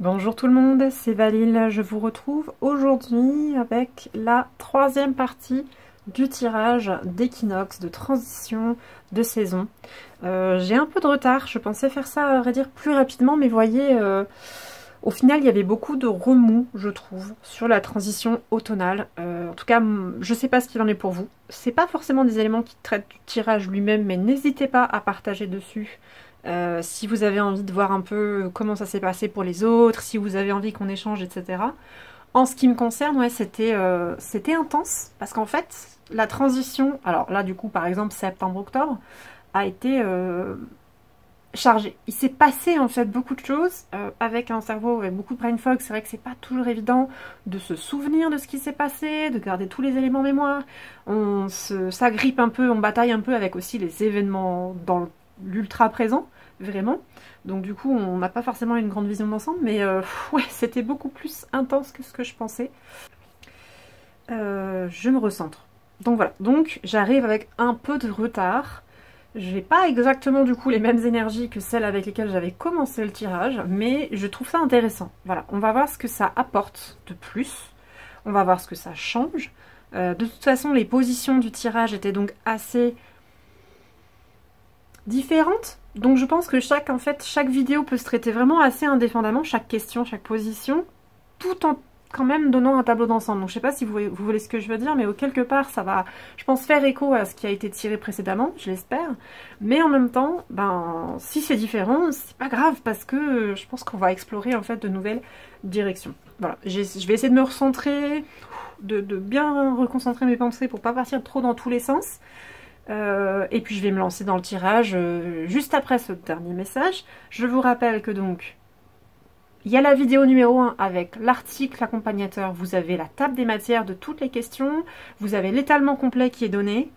Bonjour tout le monde, c'est Valil. Je vous retrouve aujourd'hui avec la troisième partie du tirage d'équinoxe, de transition de saison. J'ai un peu de retard, je pensais faire ça à vrai dire plus rapidement, mais voyez, au final il y avait beaucoup de remous, je trouve, sur la transition automnale. En tout cas, je sais pas ce qu'il en est pour vous. C'est pas forcément des éléments qui traitent du tirage lui-même, mais n'hésitez pas à partager dessus. Si vous avez envie de voir un peu comment ça s'est passé pour les autres, si vous avez envie qu'on échange, etc. En ce qui me concerne, ouais, c'était intense, parce qu'en fait, la transition, alors là du coup par exemple septembre-octobre, a été chargée. Il s'est passé en fait beaucoup de choses, avec un cerveau avec beaucoup de brain fog. C'est vrai que c'est pas toujours évident de se souvenir de ce qui s'est passé, de garder tous les éléments en mémoire. On s'agrippe un peu, on bataille un peu avec aussi les événements dans l'ultra présent, vraiment. Donc du coup, on n'a pas forcément une grande vision d'ensemble, mais ouais, c'était beaucoup plus intense que ce que je pensais. Je me recentre. Donc voilà, donc j'arrive avec un peu de retard. J'ai pas exactement du coup les mêmes énergies que celles avec lesquelles j'avais commencé le tirage, mais je trouve ça intéressant. Voilà, on va voir ce que ça apporte de plus. On va voir ce que ça change. De toute façon, les positions du tirage étaient donc assez différentes. Donc je pense que chaque vidéo peut se traiter vraiment assez indépendamment, chaque question, chaque position, tout en quand même donnant un tableau d'ensemble. Donc je sais pas si vous voulez ce que je veux dire, mais quelque part ça va, je pense, faire écho à ce qui a été tiré précédemment, je l'espère. Mais en même temps, ben si c'est différent, c'est pas grave, parce que je pense qu'on va explorer en fait de nouvelles directions. Voilà, je vais essayer de me recentrer, de bien reconcentrer mes pensées pour pas partir trop dans tous les sens. Et puis je vais me lancer dans le tirage juste après ce dernier message. Je vous rappelle que donc il y a la vidéo numéro 1 avec l'article accompagnateur, vous avez la table des matières de toutes les questions, vous avez l'étalement complet qui est donné,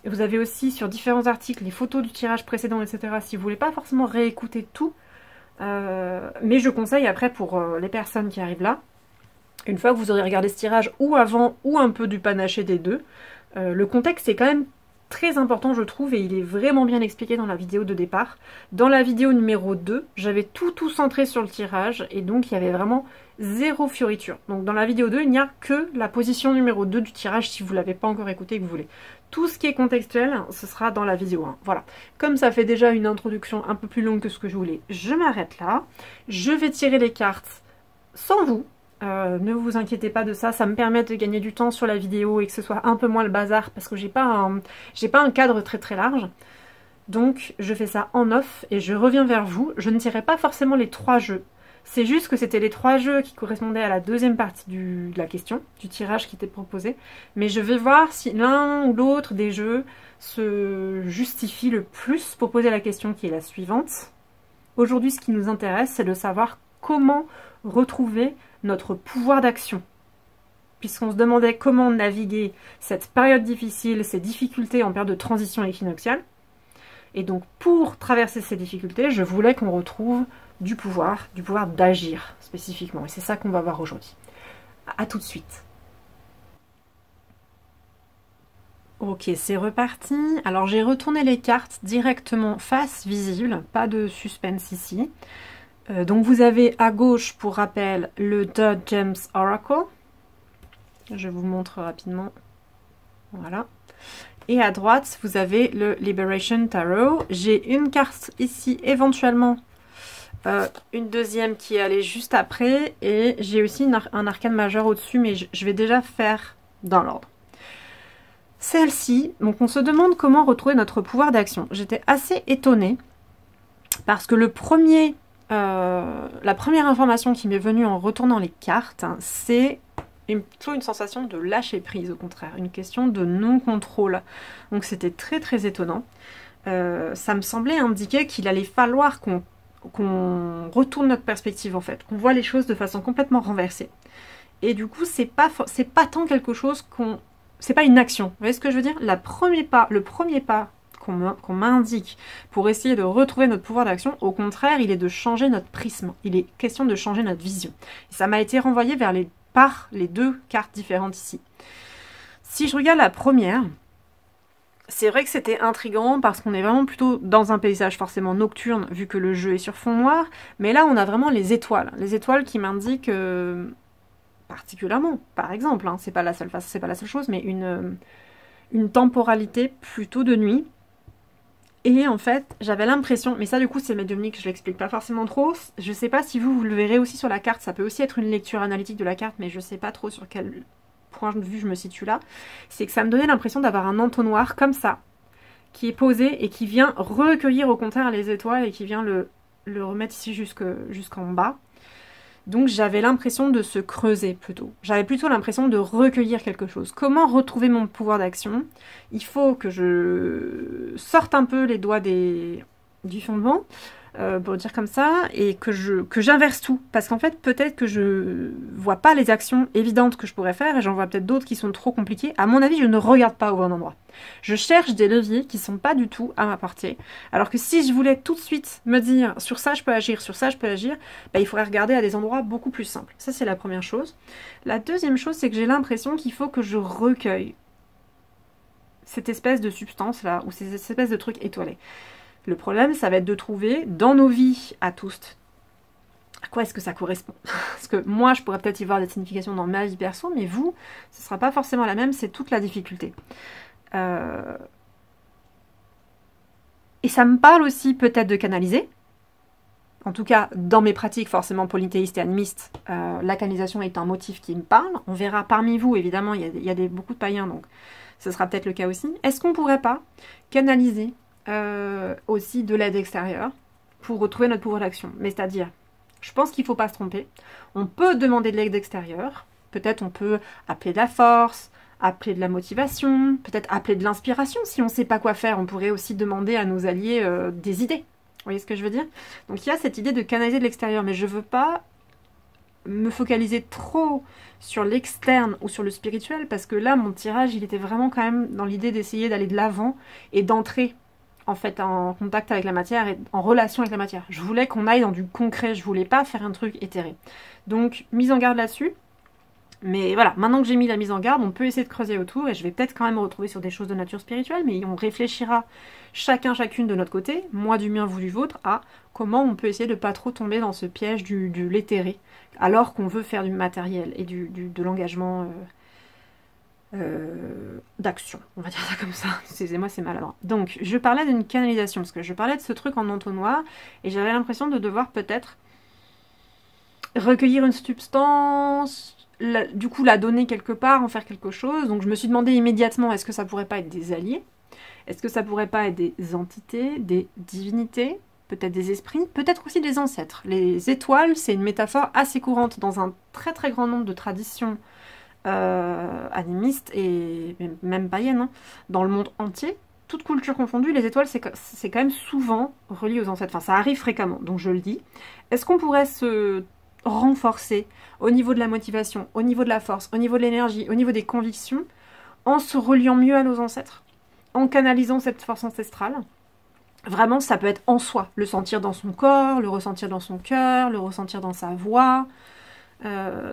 et vous avez aussi sur différents articles les photos du tirage précédent, etc. si vous voulez pas forcément réécouter tout, mais je conseille après pour les personnes qui arrivent là, une fois que vous aurez regardé ce tirage ou avant ou un peu du panaché des deux, le contexte est quand même très important je trouve, et il est vraiment bien expliqué dans la vidéo de départ. Dans la vidéo numéro 2, j'avais tout centré sur le tirage, et donc il y avait vraiment zéro fioriture. Donc dans la vidéo 2, il n'y a que la position numéro 2 du tirage si vous ne l'avez pas encore écouté et que vous voulez. Tout ce qui est contextuel, ce sera dans la vidéo 1. Voilà. Comme ça fait déjà une introduction un peu plus longue que ce que je voulais, je m'arrête là. Je vais tirer les cartes sans vous. Ne vous inquiétez pas de ça, ça me permet de gagner du temps sur la vidéo et que ce soit un peu moins le bazar, parce que j'ai pas un cadre très large. Donc je fais ça en off et je reviens vers vous. Je ne tirerai pas forcément les 3 jeux. C'est juste que c'était les 3 jeux qui correspondaient à la deuxième partie de la question, du tirage qui était proposé. Mais je vais voir si l'un ou l'autre des jeux se justifie le plus pour poser la question qui est la suivante. Aujourd'hui, ce qui nous intéresse, c'est de savoir comment retrouver notre pouvoir d'action. Puisqu'on se demandait comment naviguer cette période difficile, ces difficultés en période de transition équinoxiale. Et donc pour traverser ces difficultés, je voulais qu'on retrouve du pouvoir d'agir spécifiquement. Et c'est ça qu'on va voir aujourd'hui. À tout de suite. Ok, c'est reparti. Alors j'ai retourné les cartes directement face visible, pas de suspense ici. Donc vous avez à gauche, pour rappel, le Dod James Oracle. Je vous montre rapidement. Voilà. Et à droite, vous avez le Liberation Tarot. J'ai une carte ici, éventuellement une deuxième qui est allée juste après. Et j'ai aussi un arcane majeur au-dessus, mais je vais déjà faire dans l'ordre. Celle-ci, donc on se demande comment retrouver notre pouvoir d'action. J'étais assez étonnée, parce que la première information qui m'est venue en retournant les cartes, hein, c'est plutôt une sensation de lâcher prise, au contraire, une question de non-contrôle. Donc c'était très étonnant. Ça me semblait indiquer qu'il allait falloir qu'on retourne notre perspective, en fait, qu'on voit les choses de façon complètement renversée. Et du coup, c'est pas tant quelque chose c'est pas une action. Vous voyez ce que je veux dire? Le premier pas qu'on m'indique pour essayer de retrouver notre pouvoir d'action, au contraire, il est de changer notre prisme. Il est question de changer notre vision. Et ça m'a été renvoyé par les 2 cartes différentes ici. Si je regarde la première, C'est vrai que c'était intriguant parce qu'on est vraiment plutôt dans un paysage forcément nocturne vu que le jeu est sur fond noir, mais là on a vraiment les étoiles qui m'indiquent particulièrement, par exemple, hein, c'est pas la seule chose, mais une temporalité plutôt de nuit. Et en fait, j'avais l'impression, mais ça du coup c'est médiumnique, je l'explique pas forcément trop, je sais pas si vous le verrez aussi sur la carte, ça peut aussi être une lecture analytique de la carte, mais je sais pas trop sur quel point de vue je me situe là, c'est que ça me donnait l'impression d'avoir un entonnoir comme ça, qui est posé et qui vient recueillir au contraire les étoiles et qui vient le remettre ici jusqu'en bas. Donc j'avais l'impression de se creuser plutôt. J'avais plutôt l'impression de recueillir quelque chose. Comment retrouver mon pouvoir d'action? Il faut que je sorte un peu les doigts du fondement, pour dire comme ça, et que j'inverse tout. Parce qu'en fait, peut-être que je vois pas les actions évidentes que je pourrais faire, et j'en vois peut-être d'autres qui sont trop compliquées. À mon avis, je ne regarde pas au bon endroit. Je cherche des leviers qui sont pas du tout à ma portée. Alors que si je voulais tout de suite me dire, sur ça je peux agir, sur ça je peux agir, bah, il faudrait regarder à des endroits beaucoup plus simples. Ça, c'est la première chose. La deuxième chose, c'est que j'ai l'impression qu'il faut que je recueille cette espèce de substance-là, ou ces espèces de trucs étoilés. Le problème, ça va être de trouver dans nos vies à tous, à quoi est-ce que ça correspond. Parce que moi, je pourrais peut-être y voir des significations dans ma vie perso, mais vous, ce ne sera pas forcément la même, c'est toute la difficulté. Et ça me parle aussi peut-être de canaliser. En tout cas, dans mes pratiques forcément polythéistes et animistes, la canalisation est un motif qui me parle. On verra parmi vous, évidemment, il y a beaucoup de païens, donc ce sera peut-être le cas aussi. Est-ce qu'on ne pourrait pas canaliser aussi de l'aide extérieure pour retrouver notre pouvoir d'action? Mais c'est-à-dire, je pense qu'il ne faut pas se tromper. On peut demander de l'aide extérieure. Peut-être on peut appeler de la force, appeler de la motivation, peut-être appeler de l'inspiration. Si on ne sait pas quoi faire, on pourrait aussi demander à nos alliés des idées. Vous voyez ce que je veux dire? Donc il y a cette idée de canaliser de l'extérieur, mais je ne veux pas me focaliser trop sur l'externe ou sur le spirituel, parce que là, mon tirage, il était vraiment quand même dans l'idée d'essayer d'aller de l'avant et d'entrer en fait en contact avec la matière et en relation avec la matière. Je voulais qu'on aille dans du concret, je voulais pas faire un truc éthéré. Donc, mise en garde là-dessus. Mais voilà, maintenant que j'ai mis la mise en garde, on peut essayer de creuser autour et je vais peut-être quand même me retrouver sur des choses de nature spirituelle, mais on réfléchira chacune de notre côté, moi du mien, vous du vôtre, à comment on peut essayer de pas trop tomber dans ce piège de l'éthéré, alors qu'on veut faire du matériel et de l'engagement d'action, on va dire ça comme ça. Excusez-moi, c'est maladroit. Donc, je parlais d'une canalisation, parce que je parlais de ce truc en entonnoir, et j'avais l'impression de devoir peut-être recueillir une substance, du coup la donner quelque part, en faire quelque chose. Donc je me suis demandé immédiatement, est-ce que ça pourrait pas être des alliés? Est-ce que ça pourrait pas être des entités, des divinités, peut-être des esprits, peut-être aussi des ancêtres? Les étoiles, c'est une métaphore assez courante dans un très très grand nombre de traditions animistes et même païennes, hein, dans le monde entier. Toute culture confondue, les étoiles, c'est quand même souvent relié aux ancêtres. Enfin, ça arrive fréquemment, donc je le dis. Est-ce qu'on pourrait se renforcer au niveau de la motivation, au niveau de la force, au niveau de l'énergie, au niveau des convictions, en se reliant mieux à nos ancêtres, en canalisant cette force ancestrale? Vraiment, ça peut être en soi, le sentir dans son corps, le ressentir dans son cœur, le ressentir dans sa voix,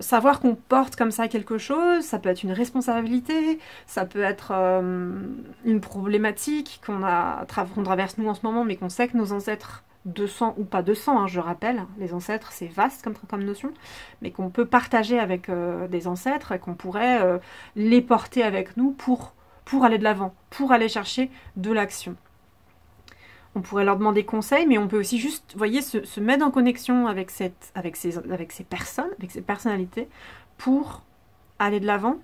savoir qu'on porte comme ça quelque chose. Ça peut être une responsabilité, ça peut être une problématique qu'on traverse nous en ce moment, mais qu'on sait que nos ancêtres de sang ou pas de sang, hein, je rappelle, les ancêtres c'est vaste comme notion, mais qu'on peut partager avec des ancêtres et qu'on pourrait les porter avec nous pour aller de l'avant, pour aller chercher de l'action. On pourrait leur demander conseil, mais on peut aussi juste, vous voyez, se mettre en connexion avec ces personnes, avec ces personnalités, pour aller de l'avant.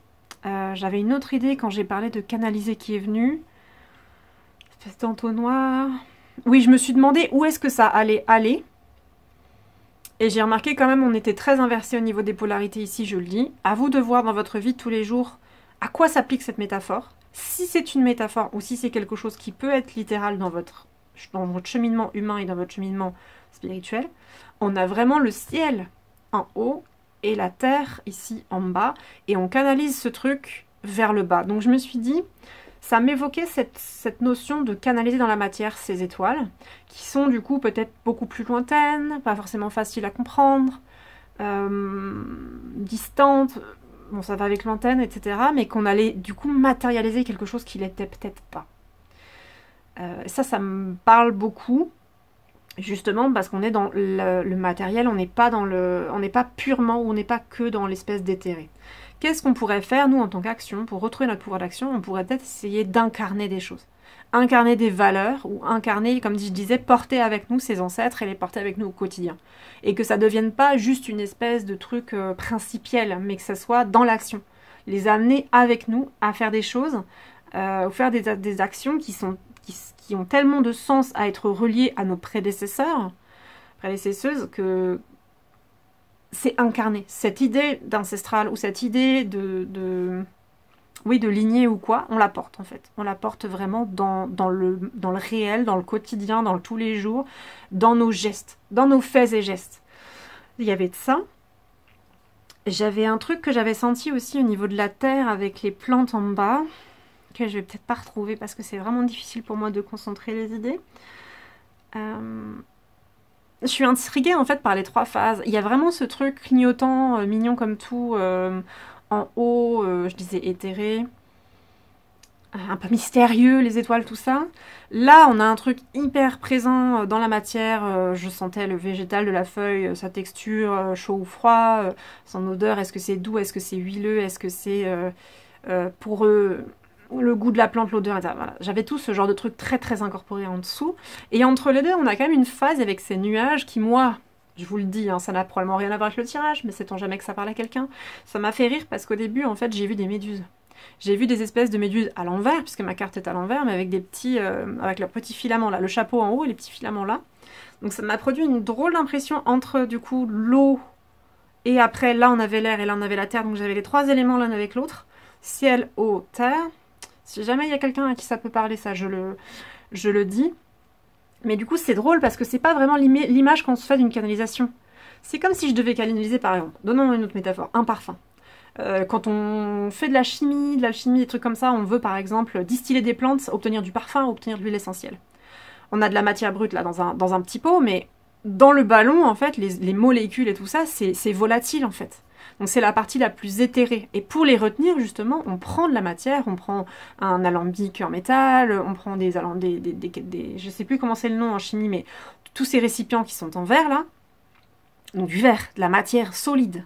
J'avais une autre idée quand j'ai parlé de canaliser qui est venu. Espèce d'entonnoir. Oui, je me suis demandé où est-ce que ça allait aller. Et j'ai remarqué quand même, on était très inversé au niveau des polarités ici, je le dis. À vous de voir dans votre vie de tous les jours à quoi s'applique cette métaphore. Si c'est une métaphore ou si c'est quelque chose qui peut être littéral dans votre cheminement humain et dans votre cheminement spirituel, on a vraiment le ciel en haut et la terre ici en bas, et on canalise ce truc vers le bas. Donc je me suis dit, ça m'évoquait cette notion de canaliser dans la matière ces étoiles, qui sont du coup peut-être beaucoup plus lointaines, pas forcément faciles à comprendre, distantes, bon ça va avec l'antenne, etc., mais qu'on allait du coup matérialiser quelque chose qui l'était peut-être pas. Ça me parle beaucoup. Justement parce qu'on est dans le matériel, on n'est pas purement, ou on n'est pas que dans l'espèce d'éthéré. Qu'est-ce qu'on pourrait faire, nous, en tant qu'action, pour retrouver notre pouvoir d'action? On pourrait peut-être essayer d'incarner des choses. Incarner des valeurs, ou incarner, comme je disais, porter avec nous ses ancêtres et les porter avec nous au quotidien. Et que ça ne devienne pas juste une espèce de truc principiel, mais que ça soit dans l'action. Les amener avec nous à faire des choses, ou faire des actions qui ont tellement de sens à être reliés à nos prédécesseuses, que c'est incarné. Cette idée d'ancestral ou cette idée de lignée ou quoi, on la porte en fait. On la porte vraiment dans le réel, dans le quotidien, dans le tous les jours, dans nos gestes, dans nos faits et gestes. Il y avait de ça. J'avais un truc que j'avais senti aussi au niveau de la terre avec les plantes en bas, que je vais peut-être pas retrouver parce que c'est vraiment difficile pour moi de concentrer les idées. Je suis intriguée en fait par les 3 phases. Il y a vraiment ce truc clignotant, mignon comme tout, en haut, je disais éthéré, un peu mystérieux, les étoiles, tout ça. Là, on a un truc hyper présent dans la matière. Je sentais le végétal de la feuille, sa texture, chaud ou froid, son odeur. Est-ce que c'est doux? Est-ce que c'est huileux? Est-ce que c'est pour eux le goût de la plante, l'odeur, etc. Voilà. J'avais tout ce genre de trucs très très incorporés en dessous. Et entre les deux, on a quand même une phase avec ces nuages qui, moi, je vous le dis, hein, ça n'a probablement rien à voir avec le tirage, mais sait-on jamais que ça parle à quelqu'un. Ça m'a fait rire parce qu'au début, en fait, j'ai vu des méduses. J'ai vu des espèces de méduses à l'envers, puisque ma carte est à l'envers, mais avec des petits, avec leurs petits filaments là, le chapeau en haut et les petits filaments là. Donc ça m'a produit une drôle d'impression entre, du coup, l'eau et après, là, on avait l'air et là, on avait la terre. Donc j'avais les 3 éléments l'un avec l'autre. Ciel, eau, terre. Si jamais il y a quelqu'un à qui ça peut parler, ça, je le dis. Mais du coup, c'est drôle parce que c'est pas vraiment l'image qu'on se fait d'une canalisation. C'est comme si je devais canaliser, par exemple, donnons une autre métaphore, un parfum. Quand on fait de l'alchimie, des trucs comme ça, on veut par exemple distiller des plantes, obtenir du parfum, obtenir de l'huile essentielle. On a de la matière brute là dans un petit pot, mais dans le ballon, en fait, les molécules et tout ça, c'est volatile en fait. Donc c'est la partie la plus éthérée. Et pour les retenir, justement, on prend de la matière, on prend un alambic en métal, on prend des je sais plus comment c'est le nom en chimie, mais tous ces récipients qui sont en verre, là, donc du verre, de la matière solide,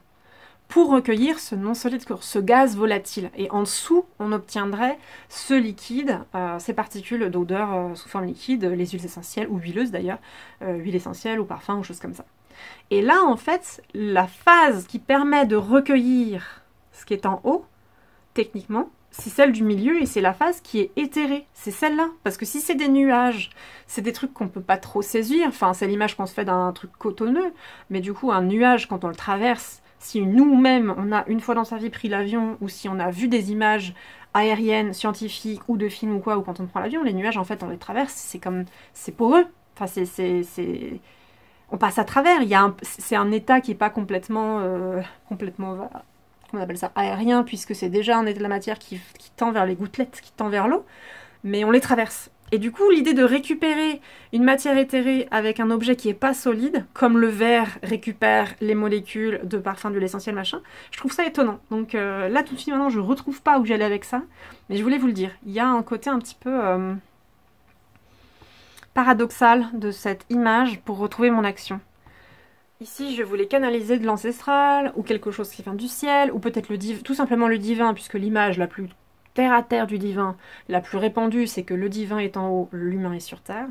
pour recueillir ce non solide, ce gaz volatile. Et en dessous, on obtiendrait ce liquide, ces particules d'odeur sous forme liquide, les huiles essentielles, ou huileuses d'ailleurs, huile essentielle ou parfum, ou choses comme ça. Et là, en fait, la phase qui permet de recueillir ce qui est en haut, techniquement, c'est celle du milieu et c'est la phase qui est éthérée. C'est celle-là. Parce que si c'est des nuages, c'est des trucs qu'on ne peut pas trop saisir. Enfin, c'est l'image qu'on se fait d'un truc cotonneux. Mais du coup, un nuage, quand on le traverse, si nous-mêmes, on a une fois dans sa vie pris l'avion, ou si on a vu des images aériennes, scientifiques, ou de films ou quoi, ou quand on prend l'avion, les nuages, en fait, on les traverse. C'est poreux. Enfin, on passe à travers. C'est un état qui n'est pas complètement, on appelle ça aérien, puisque c'est déjà un état de la matière qui tend vers les gouttelettes, qui tend vers l'eau, mais on les traverse. Et du coup, l'idée de récupérer une matière éthérée avec un objet qui n'est pas solide, comme le verre récupère les molécules de parfum, de l'essentiel, machin, je trouve ça étonnant. Donc là, tout de suite, maintenant, je ne retrouve pas où j'allais avec ça, mais je voulais vous le dire. Il y a un côté un petit peu paradoxal de cette image pour retrouver mon action. Ici, je voulais canaliser de l'ancestral, ou quelque chose qui vient du ciel, ou peut-être tout simplement le divin, puisque l'image la plus terre-à-terre du divin, la plus répandue, c'est que le divin est en haut, l'humain est sur terre.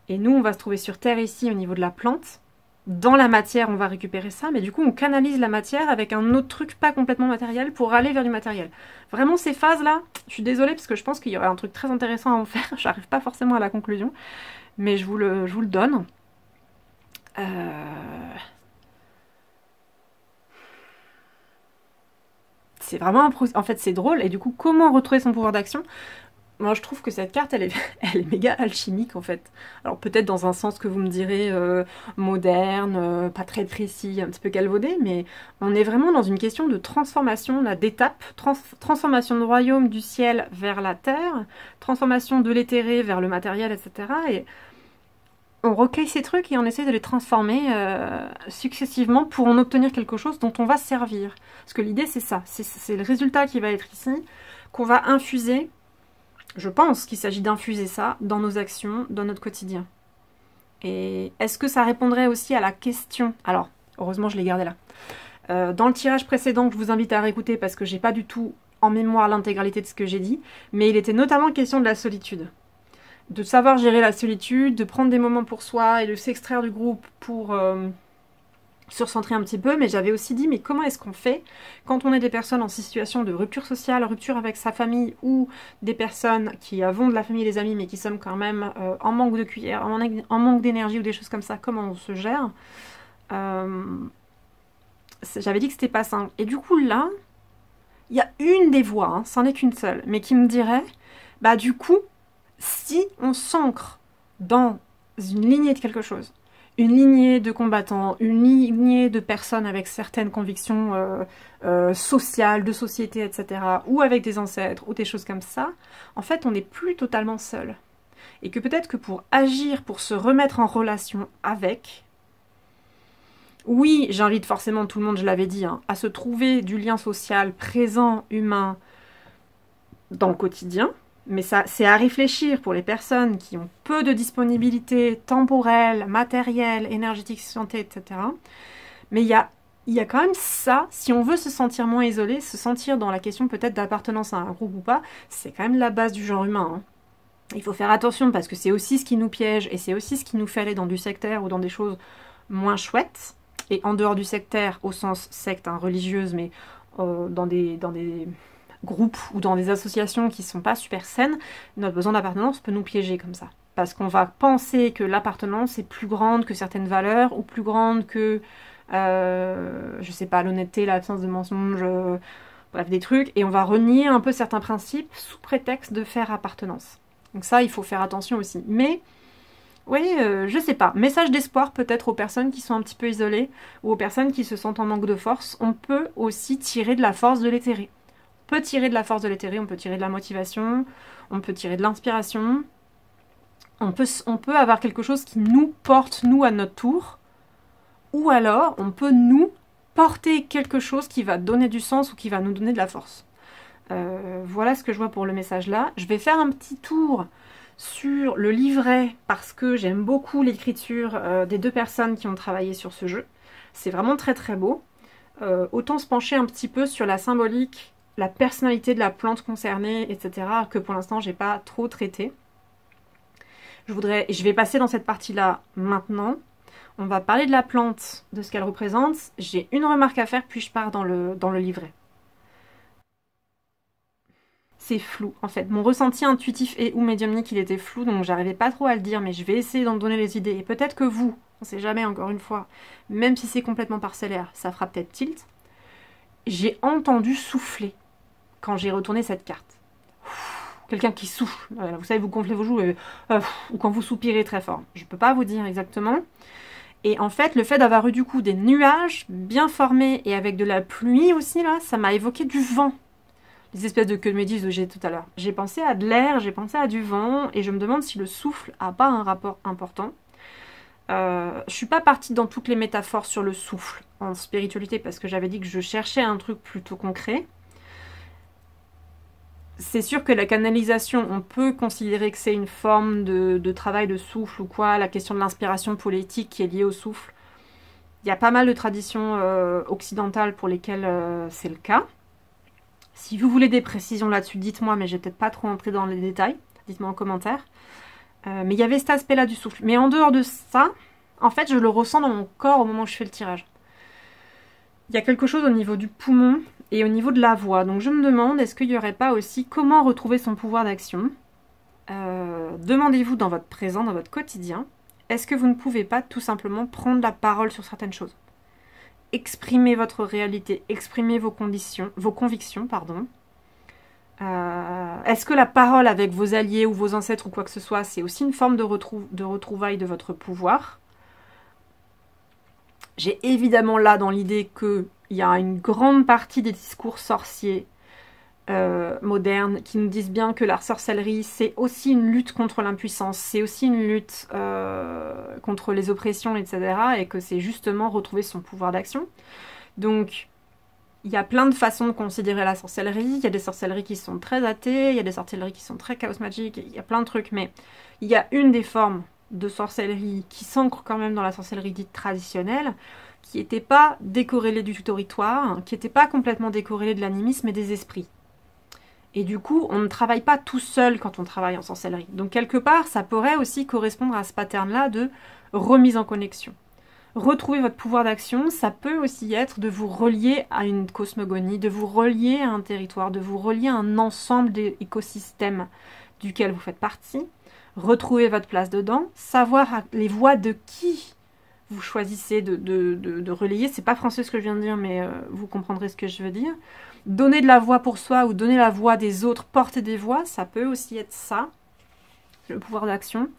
Et nous, on va se trouver sur terre ici, au niveau de la plante. Dans la matière, on va récupérer ça, mais du coup, on canalise la matière avec un autre truc pas complètement matériel pour aller vers du matériel. Vraiment, ces phases-là, je suis désolée, parce que je pense qu'il y aurait un truc très intéressant à en faire. J'arrive pas forcément à la conclusion, mais je vous le donne. C'est vraiment un processus. En fait, c'est drôle. Et du coup, comment retrouver son pouvoir d'action? Moi, je trouve que cette carte, elle est méga alchimique, en fait. Alors, peut-être dans un sens que vous me direz moderne, pas très précis, un petit peu galvaudé, mais on est vraiment dans une question de transformation, d'étape, transformation de royaume du ciel vers la terre, transformation de l'éthéré vers le matériel, etc. Et on recueille ces trucs et on essaie de les transformer successivement pour en obtenir quelque chose dont on va servir. Parce que l'idée, c'est ça. C'est le résultat qui va être ici, qu'on va infuser Je pense qu'il s'agit d'infuser ça dans nos actions, dans notre quotidien. Et est-ce que ça répondrait aussi à la question? Alors, heureusement, je l'ai gardé là. Dans le tirage précédent, que je vous invite à réécouter parce que j'ai pas du tout en mémoire l'intégralité de ce que j'ai dit, mais il était notamment question de la solitude. De savoir gérer la solitude, de prendre des moments pour soi et de s'extraire du groupe pour se recentrer un petit peu, mais j'avais aussi dit, mais comment est-ce qu'on fait quand on est des personnes en situation de rupture sociale, rupture avec sa famille, ou des personnes qui avons de la famille et des amis, mais qui sommes quand même en manque de cuillère, en manque d'énergie ou des choses comme ça, comment on se gère? J'avais dit que c'était pas simple. Et du coup, là, il y a une des voix, hein, c'en est qu'une seule, mais qui me dirait, bah du coup, si on s'ancre dans une lignée de quelque chose, une lignée de combattants, une lignée de personnes avec certaines convictions sociales, de société, etc., ou avec des ancêtres, ou des choses comme ça, en fait, on n'est plus totalement seul. Et que peut-être que pour agir, pour se remettre en relation avec, oui, j'invite forcément tout le monde, je l'avais dit, hein, à se trouver du lien social présent, humain, dans le quotidien, mais ça, c'est à réfléchir pour les personnes qui ont peu de disponibilité temporelle, matérielle, énergétique, santé, etc. Mais il y a quand même ça, si on veut se sentir moins isolé, se sentir dans la question peut-être d'appartenance à un groupe ou pas, c'est quand même la base du genre humain, hein. Il faut faire attention parce que c'est aussi ce qui nous piège et c'est aussi ce qui nous fait aller dans du sectaire ou dans des choses moins chouettes. Et en dehors du sectaire, au sens secte, hein, religieuse, mais dans des groupes ou dans des associations qui sont pas super saines, notre besoin d'appartenance peut nous piéger comme ça. Parce qu'on va penser que l'appartenance est plus grande que certaines valeurs, ou plus grande que, je sais pas, l'honnêteté, l'absence de mensonge, bref, des trucs, et on va renier un peu certains principes sous prétexte de faire appartenance. Donc ça, il faut faire attention aussi. Mais, oui, je sais pas, message d'espoir peut-être aux personnes qui sont un petit peu isolées, ou aux personnes qui se sentent en manque de force, on peut aussi tirer de la force de l'éthéré. On peut tirer de la force de l'éthéré, on peut tirer de la motivation, on peut tirer de l'inspiration, on peut avoir quelque chose qui nous porte, nous, à notre tour, ou alors on peut nous porter quelque chose qui va donner du sens ou qui va nous donner de la force. Voilà ce que je vois pour le message là. Je vais faire un petit tour sur le livret parce que j'aime beaucoup l'écriture des deux personnes qui ont travaillé sur ce jeu. C'est vraiment très très beau. Autant se pencher un petit peu sur la symbolique, la personnalité de la plante concernée, etc., que pour l'instant j'ai pas trop traité. Je vais passer dans cette partie-là maintenant. On va parler de la plante, de ce qu'elle représente. J'ai une remarque à faire, puis je pars dans le livret. C'est flou, en fait. Mon ressenti intuitif et ou médiumnique, il était flou, donc j'arrivais pas trop à le dire, mais je vais essayer d'en donner les idées. Et peut-être que vous, on sait jamais, encore une fois, même si c'est complètement parcellaire, ça fera peut-être tilt. J'ai entendu souffler quand j'ai retourné cette carte. Quelqu'un qui souffle. Vous savez, vous gonflez vos joues, ou quand vous soupirez très fort. Je peux pas vous dire exactement. Et en fait, le fait d'avoir eu du coup des nuages bien formés et avec de la pluie aussi, là, ça m'a évoqué du vent. Les espèces de queues de méduse que j'ai tout à l'heure. J'ai pensé à de l'air, j'ai pensé à du vent, et je me demande si le souffle a pas un rapport important. Je suis pas partie dans toutes les métaphores sur le souffle en spiritualité, parce que j'avais dit que je cherchais un truc plutôt concret. C'est sûr que la canalisation, on peut considérer que c'est une forme de travail de souffle ou quoi, la question de l'inspiration poétique qui est liée au souffle. Il y a pas mal de traditions occidentales pour lesquelles c'est le cas. Si vous voulez des précisions là-dessus, dites-moi, mais je vais peut-être pas trop entrer dans les détails. Dites-moi en commentaire. Mais il y avait cet aspect-là du souffle. Mais en dehors de ça, en fait, je le ressens dans mon corps au moment où je fais le tirage. Il y a quelque chose au niveau du poumon et au niveau de la voix. Donc je me demande, est-ce qu'il n'y aurait pas aussi comment retrouver son pouvoir d'action? Demandez-vous dans votre présent, dans votre quotidien, est-ce que vous ne pouvez pas tout simplement prendre la parole sur certaines choses? Exprimer votre réalité, exprimer vos convictions, pardon. Est-ce que la parole avec vos alliés ou vos ancêtres ou quoi que ce soit, c'est aussi une forme de retrouvaille de votre pouvoir? J'ai évidemment là dans l'idée qu'il y a une grande partie des discours sorciers modernes qui nous disent bien que la sorcellerie, c'est aussi une lutte contre l'impuissance, c'est aussi une lutte contre les oppressions, etc. Et que c'est justement retrouver son pouvoir d'action. Donc, Il y a plein de façons de considérer la sorcellerie. Il y a des sorcelleries qui sont très athées, il y a des sorcelleries qui sont très chaos magic, il y a plein de trucs, mais il y a une des formes de sorcellerie qui s'ancre quand même dans la sorcellerie dite traditionnelle, qui n'était pas décorrélée du territoire, qui n'était pas complètement décorrélée de l'animisme et des esprits. Et du coup, on ne travaille pas tout seul quand on travaille en sorcellerie. Donc quelque part, ça pourrait aussi correspondre à ce pattern-là de remise en connexion. Retrouver votre pouvoir d'action, ça peut aussi être de vous relier à une cosmogonie, de vous relier à un territoire, de vous relier à un ensemble d'écosystèmes duquel vous faites partie, retrouver votre place dedans, savoir les voix de qui vous choisissez de relayer. C'est pas français ce que je viens de dire, mais vous comprendrez ce que je veux dire. Donner de la voix pour soi ou donner la voix des autres, porter des voix, ça peut aussi être ça, le pouvoir d'action.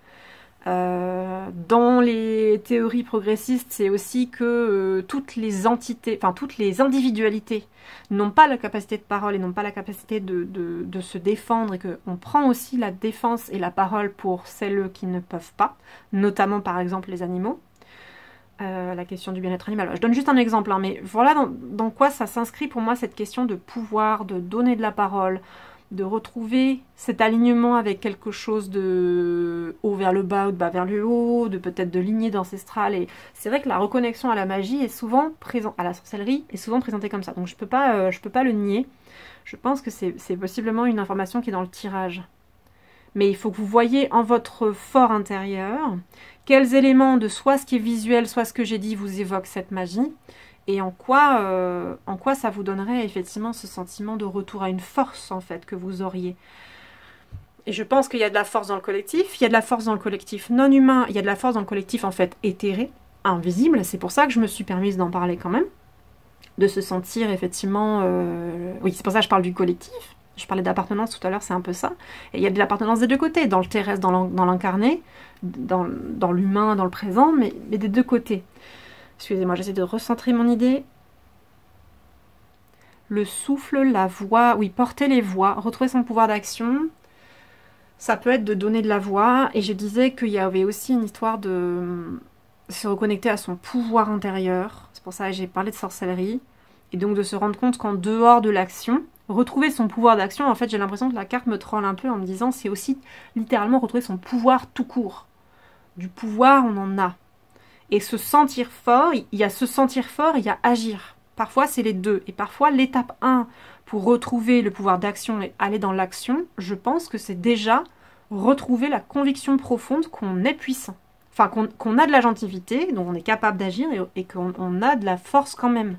Dans les théories progressistes, c'est aussi que toutes les entités, enfin toutes les individualités n'ont pas la capacité de parole et n'ont pas la capacité de se défendre, et qu'on prend aussi la défense et la parole pour celles qui ne peuvent pas, notamment par exemple les animaux. La question du bien-être animal. Je donne juste un exemple, hein, mais voilà dans quoi ça s'inscrit pour moi cette question de pouvoir, de donner de la parole, de retrouver cet alignement avec quelque chose de haut vers le bas ou de bas vers le haut, de peut-être de lignée ancestrale. Et c'est vrai que la reconnexion à la magie est souvent présente, à la sorcellerie est souvent présentée comme ça. Donc je peux pas le nier. Je pense que c'est possiblement une information qui est dans le tirage. Mais il faut que vous voyez en votre fort intérieur quels éléments de soit ce qui est visuel, soit ce que j'ai dit vous évoquent cette magie, et en quoi ça vous donnerait effectivement ce sentiment de retour à une force en fait que vous auriez. Et je pense qu'il y a de la force dans le collectif, il y a de la force dans le collectif non humain, il y a de la force dans le collectif en fait éthéré, invisible. C'est pour ça que je me suis permise d'en parler quand même, de se sentir effectivement... Oui, c'est pour ça que je parle du collectif. Je parlais d'appartenance tout à l'heure, c'est un peu ça. Et il y a de l'appartenance des deux côtés, dans le terrestre, dans l'incarné, dans l'humain, dans le présent, mais des deux côtés. Excusez-moi, j'essaie de recentrer mon idée. Le souffle, la voix, oui, porter les voix, retrouver son pouvoir d'action, ça peut être de donner de la voix. Et je disais qu'il y avait aussi une histoire de se reconnecter à son pouvoir intérieur. C'est pour ça que j'ai parlé de sorcellerie. Et donc de se rendre compte qu'en dehors de l'action, retrouver son pouvoir d'action, en fait j'ai l'impression que la carte me troll un peu en me disant c'est aussi littéralement retrouver son pouvoir tout court. Du pouvoir on en a. Et se sentir fort, il y a se sentir fort, il y a agir. Parfois c'est les deux. Et parfois l'étape 1 pour retrouver le pouvoir d'action et aller dans l'action, je pense que c'est déjà retrouver la conviction profonde qu'on est puissant. Enfin qu'on a de la gentilité, donc on est capable d'agir et qu'on a de la force quand même.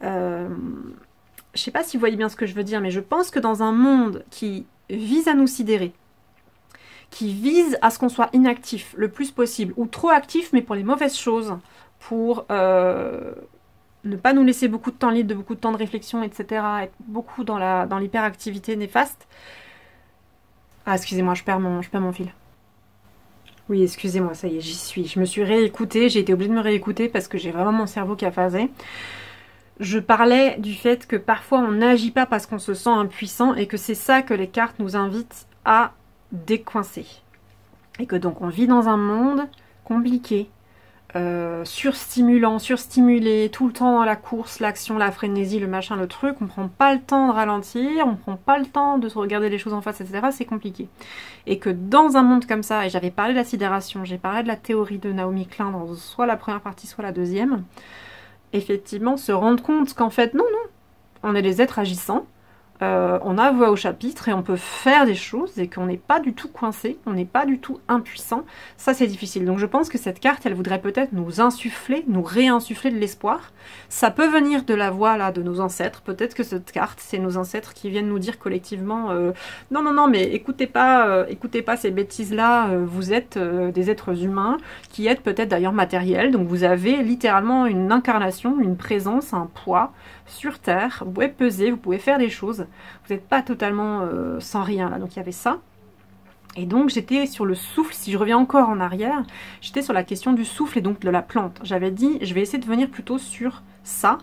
Je sais pas si vous voyez bien ce que je veux dire, mais je pense que dans un monde qui vise à nous sidérer, qui vise à ce qu'on soit inactif le plus possible, ou trop actif, mais pour les mauvaises choses, pour ne pas nous laisser beaucoup de temps libre, beaucoup de temps de réflexion, etc., être beaucoup dans l'hyperactivité néfaste. Ah, excusez-moi, je perds mon fil. Oui, excusez-moi, ça y est, j'y suis. Je me suis réécoutée, j'ai été obligée de me réécouter parce que j'ai vraiment mon cerveau qui a phasé. Je parlais du fait que parfois on n'agit pas parce qu'on se sent impuissant et que c'est ça que les cartes nous invitent à décoincer. Et que donc on vit dans un monde compliqué, surstimulant, surstimulé, tout le temps dans la course, l'action, la frénésie, le machin, le truc. On prend pas le temps de ralentir, on prend pas le temps de se regarder les choses en face, etc. C'est compliqué. Et que dans un monde comme ça, et j'avais parlé de la sidération, j'ai parlé de la théorie de Naomi Klein dans soit la première partie, soit la deuxième, effectivement se rendre compte qu'en fait, non, on est des êtres agissants, on a voix au chapitre et on peut faire des choses et qu'on n'est pas du tout coincé, on n'est pas du tout impuissant. Ça, c'est difficile. Donc je pense que cette carte, elle voudrait peut-être nous insuffler, nous réinsuffler de l'espoir. Ça peut venir de la voix là de nos ancêtres. Peut-être que cette carte, c'est nos ancêtres qui viennent nous dire collectivement non, mais écoutez pas ces bêtises-là, vous êtes des êtres humains qui êtes peut-être d'ailleurs matériels. Donc vous avez littéralement une incarnation, une présence, un poids sur Terre. Vous pouvez peser, vous pouvez faire des choses. Vous n'êtes pas totalement sans rien là. Donc il y avait ça. Et donc j'étais sur le souffle, si je reviens encore en arrière, j'étais sur la question du souffle et donc de la plante. J'avais dit, je vais essayer de venir plutôt sur ça.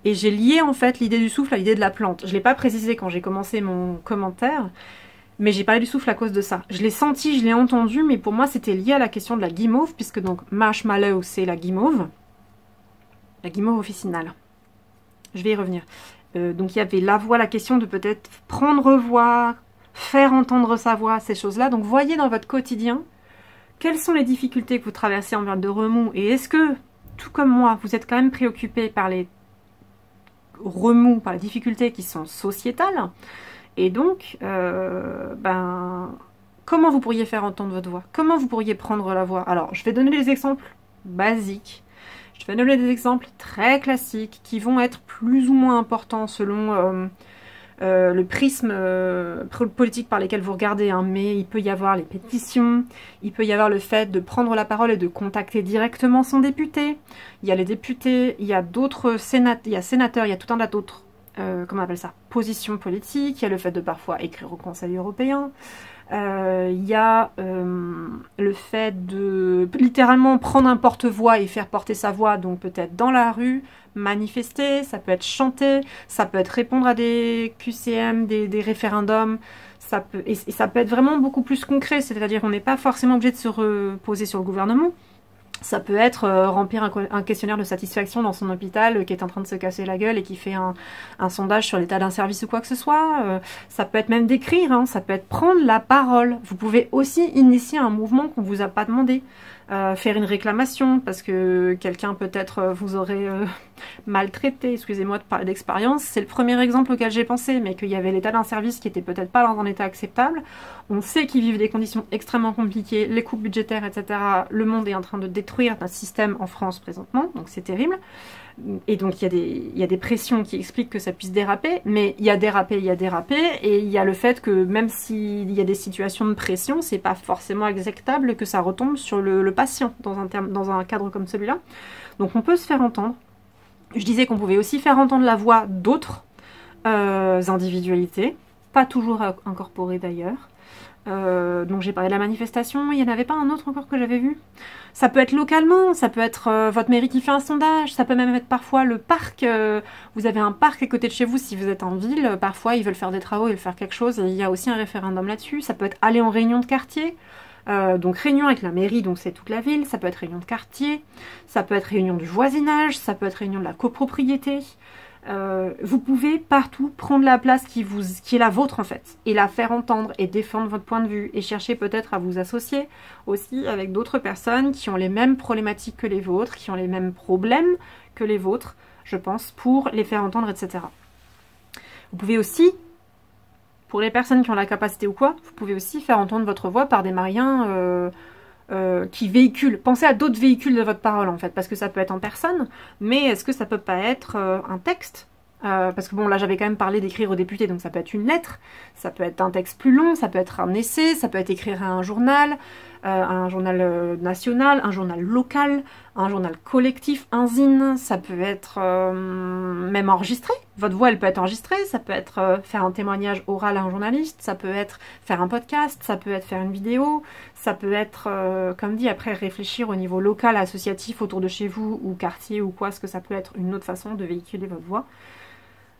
Et j'ai lié en fait l'idée du souffle à l'idée de la plante. Je ne l'ai pas précisé quand j'ai commencé mon commentaire, mais j'ai parlé du souffle à cause de ça. Je l'ai senti, je l'ai entendu, mais pour moi c'était lié à la question de la guimauve, puisque donc Marshmallow c'est la guimauve officinale. Je vais y revenir. Donc il y avait la voix, la question de peut-être prendre voix, faire entendre sa voix, ces choses-là. Donc voyez dans votre quotidien quelles sont les difficultés que vous traversez en période de remous. Et est-ce que, tout comme moi, vous êtes quand même préoccupé par les remous, par les difficultés qui sont sociétales. Et donc, comment vous pourriez faire entendre votre voix? Comment vous pourriez prendre la voix? Alors, je vais donner des exemples basiques. Je vais donner des exemples très classiques qui vont être plus ou moins importants selon le prisme politique par lesquels vous regardez. Hein. Mais il peut y avoir les pétitions, il peut y avoir le fait de prendre la parole et de contacter directement son député. Il y a les députés, il y a d'autres sénateurs, il y a tout un tas d'autres comment on appelle ça, positions politiques. Il y a le fait de parfois écrire au Conseil européen. Il y a le fait de littéralement prendre un porte-voix et faire porter sa voix, donc peut-être dans la rue, manifester, ça peut être chanter, ça peut être répondre à des QCM, des référendums, ça peut être vraiment beaucoup plus concret, c'est-à-dire on n'est pas forcément obligé de se reposer sur le gouvernement. Ça peut être remplir un questionnaire de satisfaction dans son hôpital qui est en train de se casser la gueule et qui fait un sondage sur l'état d'un service ou quoi que ce soit. Ça peut être même d'écrire, hein, ça peut être prendre la parole. Vous pouvez aussi initier un mouvement qu'on vous a pas demandé. Faire une réclamation parce que quelqu'un peut-être vous aurait maltraité, excusez-moi de parler d'expérience, c'est le premier exemple auquel j'ai pensé, mais qu'il y avait l'état d'un service qui était peut-être pas dans un état acceptable. On sait qu'ils vivent des conditions extrêmement compliquées, les coupes budgétaires, etc. Le monde est en train de détruire notre système en France présentement, donc c'est terrible. Et donc il y a des pressions qui expliquent que ça puisse déraper, mais il y a dérapé, et il y a le fait que même s'il y a des situations de pression, c'est pas forcément acceptable que ça retombe sur le patient dans un cadre comme celui-là. Donc on peut se faire entendre. Je disais qu'on pouvait aussi faire entendre la voix d'autres individualités, pas toujours incorporées d'ailleurs. Donc j'ai parlé de la manifestation, il n'y en avait pas un autre encore que j'avais vu. Ça peut être localement, ça peut être votre mairie qui fait un sondage, ça peut même être parfois le parc, vous avez un parc à côté de chez vous si vous êtes en ville, parfois ils veulent faire des travaux, ils veulent faire quelque chose, et il y a aussi un référendum là-dessus. Ça peut être aller en réunion de quartier, donc réunion avec la mairie, donc c'est toute la ville, ça peut être réunion de quartier, ça peut être réunion du voisinage, ça peut être réunion de la copropriété. Vous pouvez partout prendre la place qui est la vôtre en fait, et la faire entendre et défendre votre point de vue, et chercher peut-être à vous associer aussi avec d'autres personnes qui ont les mêmes problématiques que les vôtres, qui ont les mêmes problèmes que les vôtres, je pense, pour les faire entendre, etc. Vous pouvez aussi, pour les personnes qui ont la capacité ou quoi, vous pouvez aussi faire entendre votre voix par des moyens qui véhiculent. Pensez à d'autres véhicules de votre parole en fait, parce que ça peut être en personne, mais est-ce que ça peut pas être un texte? Parce que bon, là j'avais quand même parlé d'écrire aux députés, donc ça peut être une lettre, ça peut être un texte plus long, ça peut être un essai, ça peut être écrire à un journal national, un journal local, un journal collectif, un zine, ça peut être même enregistré. Votre voix elle peut être enregistrée, ça peut être faire un témoignage oral à un journaliste, ça peut être faire un podcast, ça peut être faire une vidéo, ça peut être, comme dit, après réfléchir au niveau local, associatif autour de chez vous ou quartier ou quoi, ce que ça peut être une autre façon de véhiculer votre voix.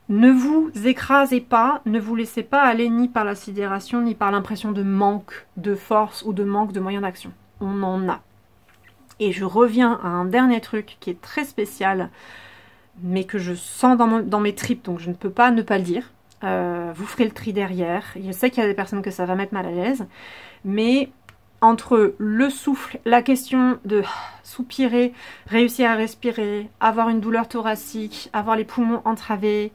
Ne vous écrasez pas, ne vous laissez pas aller ni par la sidération, ni par l'impression de manque de force ou de manque de moyens d'action. On en a. Et je reviens à un dernier truc qui est très spécial, mais que je sens dans mes tripes, donc je ne peux pas ne pas le dire. Vous ferez le tri derrière. Je sais qu'il y a des personnes que ça va mettre mal à l'aise, mais entre le souffle, la question de soupirer, réussir à respirer, avoir une douleur thoracique, avoir les poumons entravés,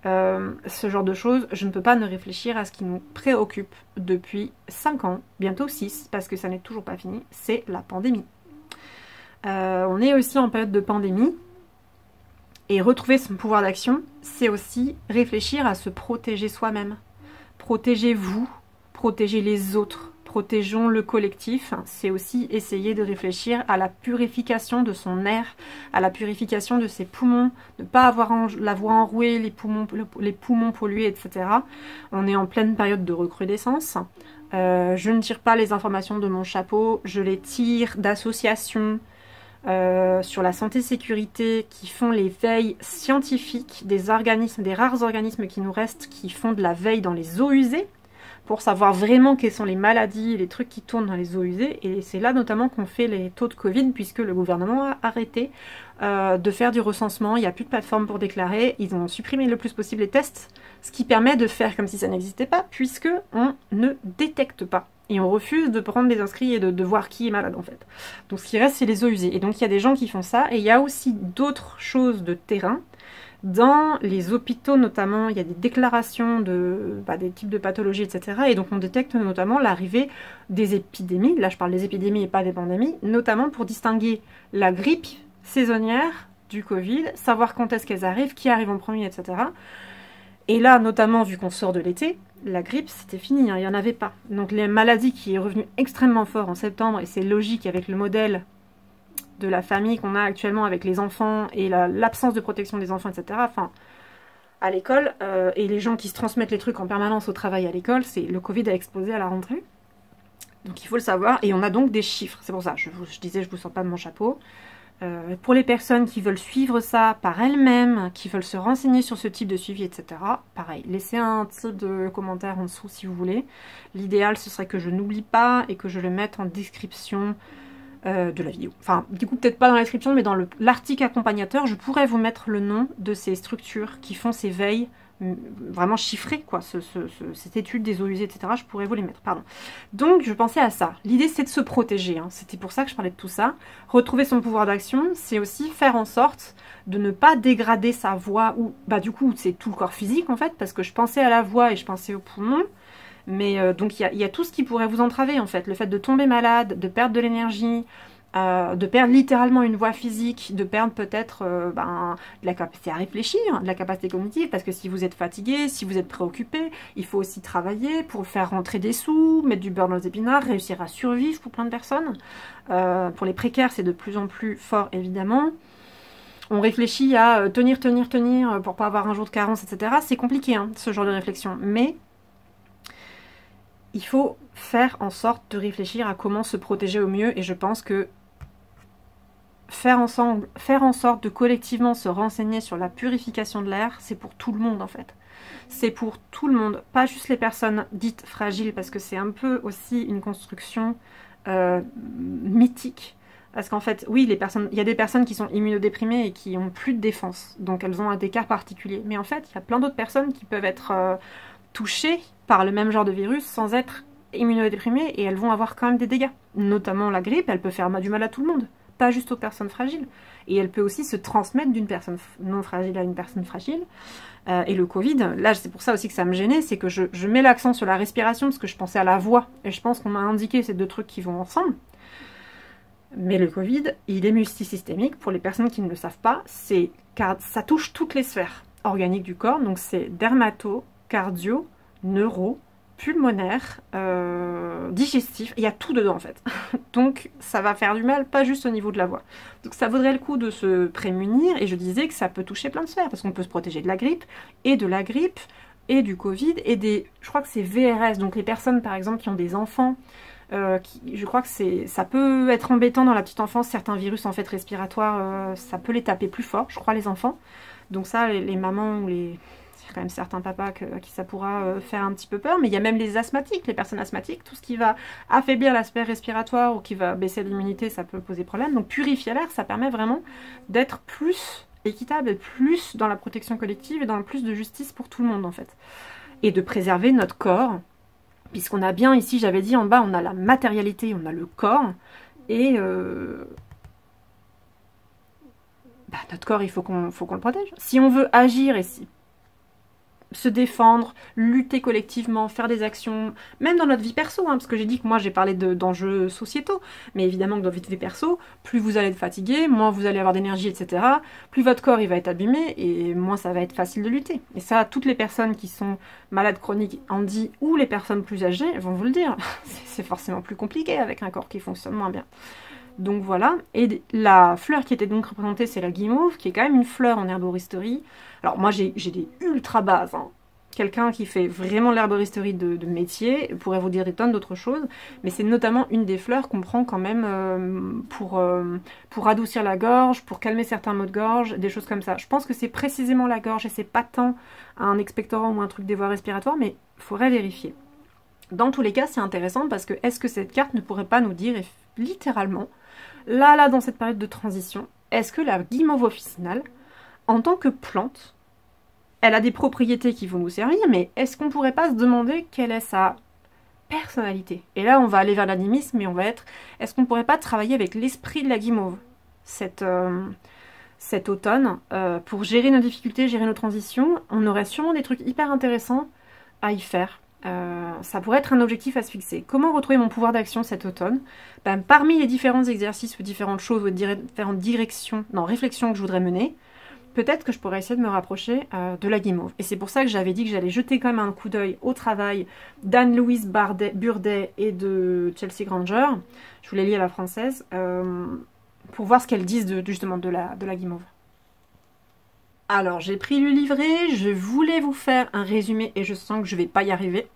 ce genre de choses, je ne peux pas ne réfléchir à ce qui nous préoccupe depuis 5 ans, bientôt 6, parce que ça n'est toujours pas fini, c'est la pandémie. On est aussi en période de pandémie, et retrouver son pouvoir d'action, c'est aussi réfléchir à se protéger soi-même. Protégez-vous, protégez les autres, protégeons le collectif, c'est aussi essayer de réfléchir à la purification de son air, à la purification de ses poumons, ne pas avoir la voix enrouée, les poumons pollués, etc. On est en pleine période de recrudescence. Je ne tire pas les informations de mon chapeau, je les tire d'associations sur la santé-sécurité qui font les veilles scientifiques, des rares organismes qui nous restent, qui font de la veille dans les eaux usées. pour savoir vraiment quelles sont les maladies et les trucs qui tournent dans les eaux usées. Et c'est là notamment qu'on fait les taux de Covid, puisque le gouvernement a arrêté de faire du recensement. Il n'y a plus de plateforme pour déclarer. Ils ont supprimé le plus possible les tests, ce qui permet de faire comme si ça n'existait pas, puisque on ne détecte pas. Et on refuse de prendre des inscrits et de voir qui est malade en fait. Donc ce qui reste, c'est les eaux usées. Et donc il y a des gens qui font ça. Et il y a aussi d'autres choses de terrain. Dans les hôpitaux notamment, il y a des déclarations des types de pathologies, etc. Et donc on détecte notamment l'arrivée des épidémies. Là je parle des épidémies et pas des pandémies. Notamment pour distinguer la grippe saisonnière du Covid, savoir quand est-ce qu'elles arrivent, qui arrive en premier, etc. Et là, notamment, vu qu'on sort de l'été, la grippe, c'était fini, hein, il n'y en avait pas. Donc les maladies qui est revenue extrêmement fort en septembre, et c'est logique avec le modèle de la famille qu'on a actuellement avec les enfants, et l'absence de protection des enfants, etc. Enfin, à l'école, et les gens qui se transmettent les trucs en permanence au travail à l'école, le Covid a explosé à la rentrée. Donc il faut le savoir, et on a donc des chiffres. C'est pour ça, je disais, je vous sors pas de mon chapeau. Pour les personnes qui veulent suivre ça par elles-mêmes, qui veulent se renseigner sur ce type de suivi, etc. Pareil, laissez un type de commentaire en dessous si vous voulez. L'idéal, ce serait que je n'oublie pas et que je le mette en description de la vidéo. Enfin, du coup, peut-être pas dans la description, mais dans l'article accompagnateur, je pourrais vous mettre le nom de ces structures qui font ces veilles vraiment chiffrées, quoi, cette étude des eaux usées, etc. Je pourrais vous les mettre, pardon. Donc, je pensais à ça. L'idée, c'est de se protéger. Hein. C'était pour ça que je parlais de tout ça. Retrouver son pouvoir d'action, c'est aussi faire en sorte de ne pas dégrader sa voix, ou, du coup, c'est tout le corps physique, en fait, parce que je pensais à la voix et je pensais aux poumons. Mais donc, il y a tout ce qui pourrait vous entraver, en fait. Le fait de tomber malade, de perdre de l'énergie, de perdre littéralement une voix physique, de perdre peut-être de la capacité à réfléchir, de la capacité cognitive, parce que si vous êtes fatigué, si vous êtes préoccupé, il faut aussi travailler pour faire rentrer des sous, mettre du beurre dans les épinards, réussir à survivre pour plein de personnes. Pour les précaires, c'est de plus en plus fort, évidemment. On réfléchit à tenir pour pas avoir un jour de carence, etc. C'est compliqué, hein, ce genre de réflexion, mais il faut faire en sorte de réfléchir à comment se protéger au mieux, et je pense que faire en sorte de collectivement se renseigner sur la purification de l'air, c'est pour tout le monde en fait. C'est pour tout le monde, pas juste les personnes dites fragiles, parce que c'est un peu aussi une construction mythique. Parce qu'en fait, oui, il y a des personnes qui sont immunodéprimées et qui ont plus de défense, donc elles ont des cas particuliers. Mais en fait, il y a plein d'autres personnes qui peuvent être touchées par le même genre de virus sans être immunodéprimées, et elles vont avoir quand même des dégâts. Notamment la grippe, elle peut faire du mal à tout le monde, pas juste aux personnes fragiles. Et elle peut aussi se transmettre d'une personne non fragile à une personne fragile. Et le Covid, là c'est pour ça aussi que ça me gênait, c'est que je mets l'accent sur la respiration, parce que je pensais à la voix, et je pense qu'on m'a indiqué ces deux trucs qui vont ensemble. Mais le Covid, il est multisystémique. Pour les personnes qui ne le savent pas, car ça touche toutes les sphères organiques du corps. Donc c'est dermato, cardio, neuro, pulmonaire, digestif. Il y a tout dedans en fait. Donc ça va faire du mal, pas juste au niveau de la voix. Donc ça vaudrait le coup de se prémunir. Et je disais que ça peut toucher plein de sphères, parce qu'on peut se protéger de la grippe, et du Covid, et je crois que c'est VRS. Donc les personnes par exemple qui ont des enfants, je crois que ça peut être embêtant dans la petite enfance, certains virus en fait respiratoires, ça peut les taper plus fort, je crois, les enfants. Donc ça, les mamans ou il y a quand même certains papas qui ça pourra faire un petit peu peur, mais il y a même les asthmatiques, les personnes asthmatiques, tout ce qui va affaiblir l'aspect respiratoire ou qui va baisser l'immunité, ça peut poser problème. Donc purifier l'air, ça permet vraiment d'être plus équitable et plus dans la protection collective et dans le plus de justice pour tout le monde en fait. Et de préserver notre corps. Puisqu'on a bien ici, j'avais dit en bas, on a la matérialité, on a le corps, et notre corps, il faut qu'on le protège. Si on veut agir et se défendre, lutter collectivement, faire des actions, même dans notre vie perso, hein, parce que j'ai dit que moi j'ai parlé d'enjeux sociétaux, mais évidemment que dans votre vie perso, plus vous allez être fatigué, moins vous allez avoir d'énergie, etc., plus votre corps il va être abîmé, et moins ça va être facile de lutter. Et ça, toutes les personnes qui sont malades chroniques, handi, ou les personnes plus âgées vont vous le dire, c'est forcément plus compliqué avec un corps qui fonctionne moins bien. Donc voilà, et la fleur qui était donc représentée, c'est la guimauve, qui est quand même une fleur en herboristerie. Alors moi j'ai des ultra bases, hein. Quelqu'un qui fait vraiment l'herboristerie de métier pourrait vous dire des tonnes d'autres choses, mais c'est notamment une des fleurs qu'on prend quand même pour adoucir la gorge, pour calmer certains maux de gorge, des choses comme ça. Je pense que c'est précisément la gorge et c'est pas tant un expectorant ou un truc des voies respiratoires, mais il faudrait vérifier. Dans tous les cas, c'est intéressant parce que est-ce que cette carte ne pourrait pas nous dire littéralement, là, dans cette période de transition, est-ce que la guimauve officinale, en tant que plante, elle a des propriétés qui vont nous servir, mais est-ce qu'on pourrait pas se demander quelle est sa personnalité? Et là, on va aller vers l'animisme, mais on va être... Est-ce qu'on pourrait pas travailler avec l'esprit de la guimauve cet automne, pour gérer nos difficultés, gérer nos transitions? On aurait sûrement des trucs hyper intéressants à y faire. Ça pourrait être un objectif à se fixer. Comment retrouver mon pouvoir d'action cet automne? Ben, parmi les différents exercices ou différentes choses ou différentes directions, réflexions que je voudrais mener, peut-être que je pourrais essayer de me rapprocher de la guimauve. Et c'est pour ça que j'avais dit que j'allais jeter quand même un coup d'œil au travail d'Anne-Louise Burdet et de Chelsea Granger. Je vous les lis à la française, pour voir ce qu'elles disent justement de la guimauve. Alors, j'ai pris le livret, je voulais vous faire un résumé et je sens que je ne vais pas y arriver.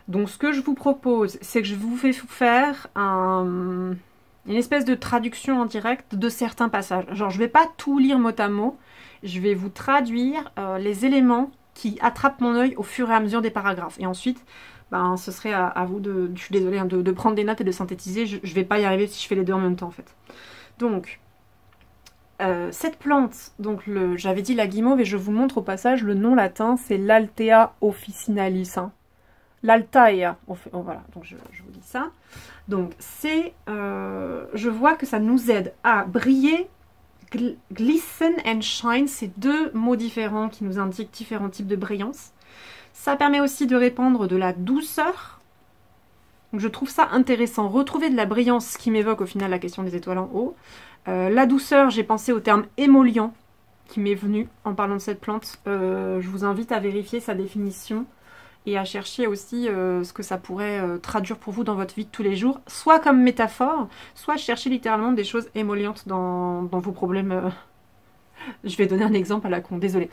Donc, ce que je vous propose, c'est que je vous fais faire une espèce de traduction en direct de certains passages. Genre, je ne vais pas tout lire mot à mot, je vais vous traduire les éléments qui attrapent mon œil au fur et à mesure des paragraphes. Et ensuite, ben, ce serait à vous de, je suis désolée, hein, de prendre des notes et de synthétiser. Je ne vais pas y arriver si je fais les deux en même temps, en fait. Donc... cette plante, donc j'avais dit la guimauve et je vous montre au passage le nom latin, c'est l'Altea officinalis. Hein. L'Altaea, voilà, donc je vous dis ça. Donc c'est, je vois que ça nous aide à briller, glisten and shine, c'est deux mots différents qui nous indiquent différents types de brillance. Ça permet aussi de répandre de la douceur. Donc je trouve ça intéressant, retrouver de la brillance, qui m'évoque au final la question des étoiles en haut. La douceur, j'ai pensé au terme émollient qui m'est venu en parlant de cette plante. Je vous invite à vérifier sa définition et à chercher aussi ce que ça pourrait traduire pour vous dans votre vie de tous les jours, soit comme métaphore, soit chercher littéralement des choses émollientes dans vos problèmes. Je vais donner un exemple à la con, désolée.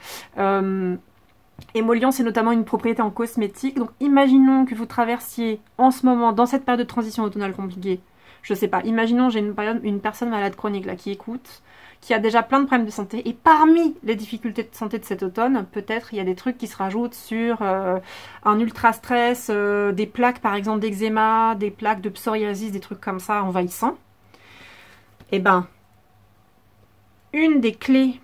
Émollient, c'est notamment une propriété en cosmétique. Donc imaginons que vous traversiez en ce moment, dans cette période de transition automnale compliquée, je sais pas, imaginons j'ai une personne malade chronique là qui écoute, qui a déjà plein de problèmes de santé, et parmi les difficultés de santé de cet automne, peut-être il y a des trucs qui se rajoutent sur un ultra stress, des plaques par exemple d'eczéma, des plaques de psoriasis, des trucs comme ça envahissants. Et ben, une des clés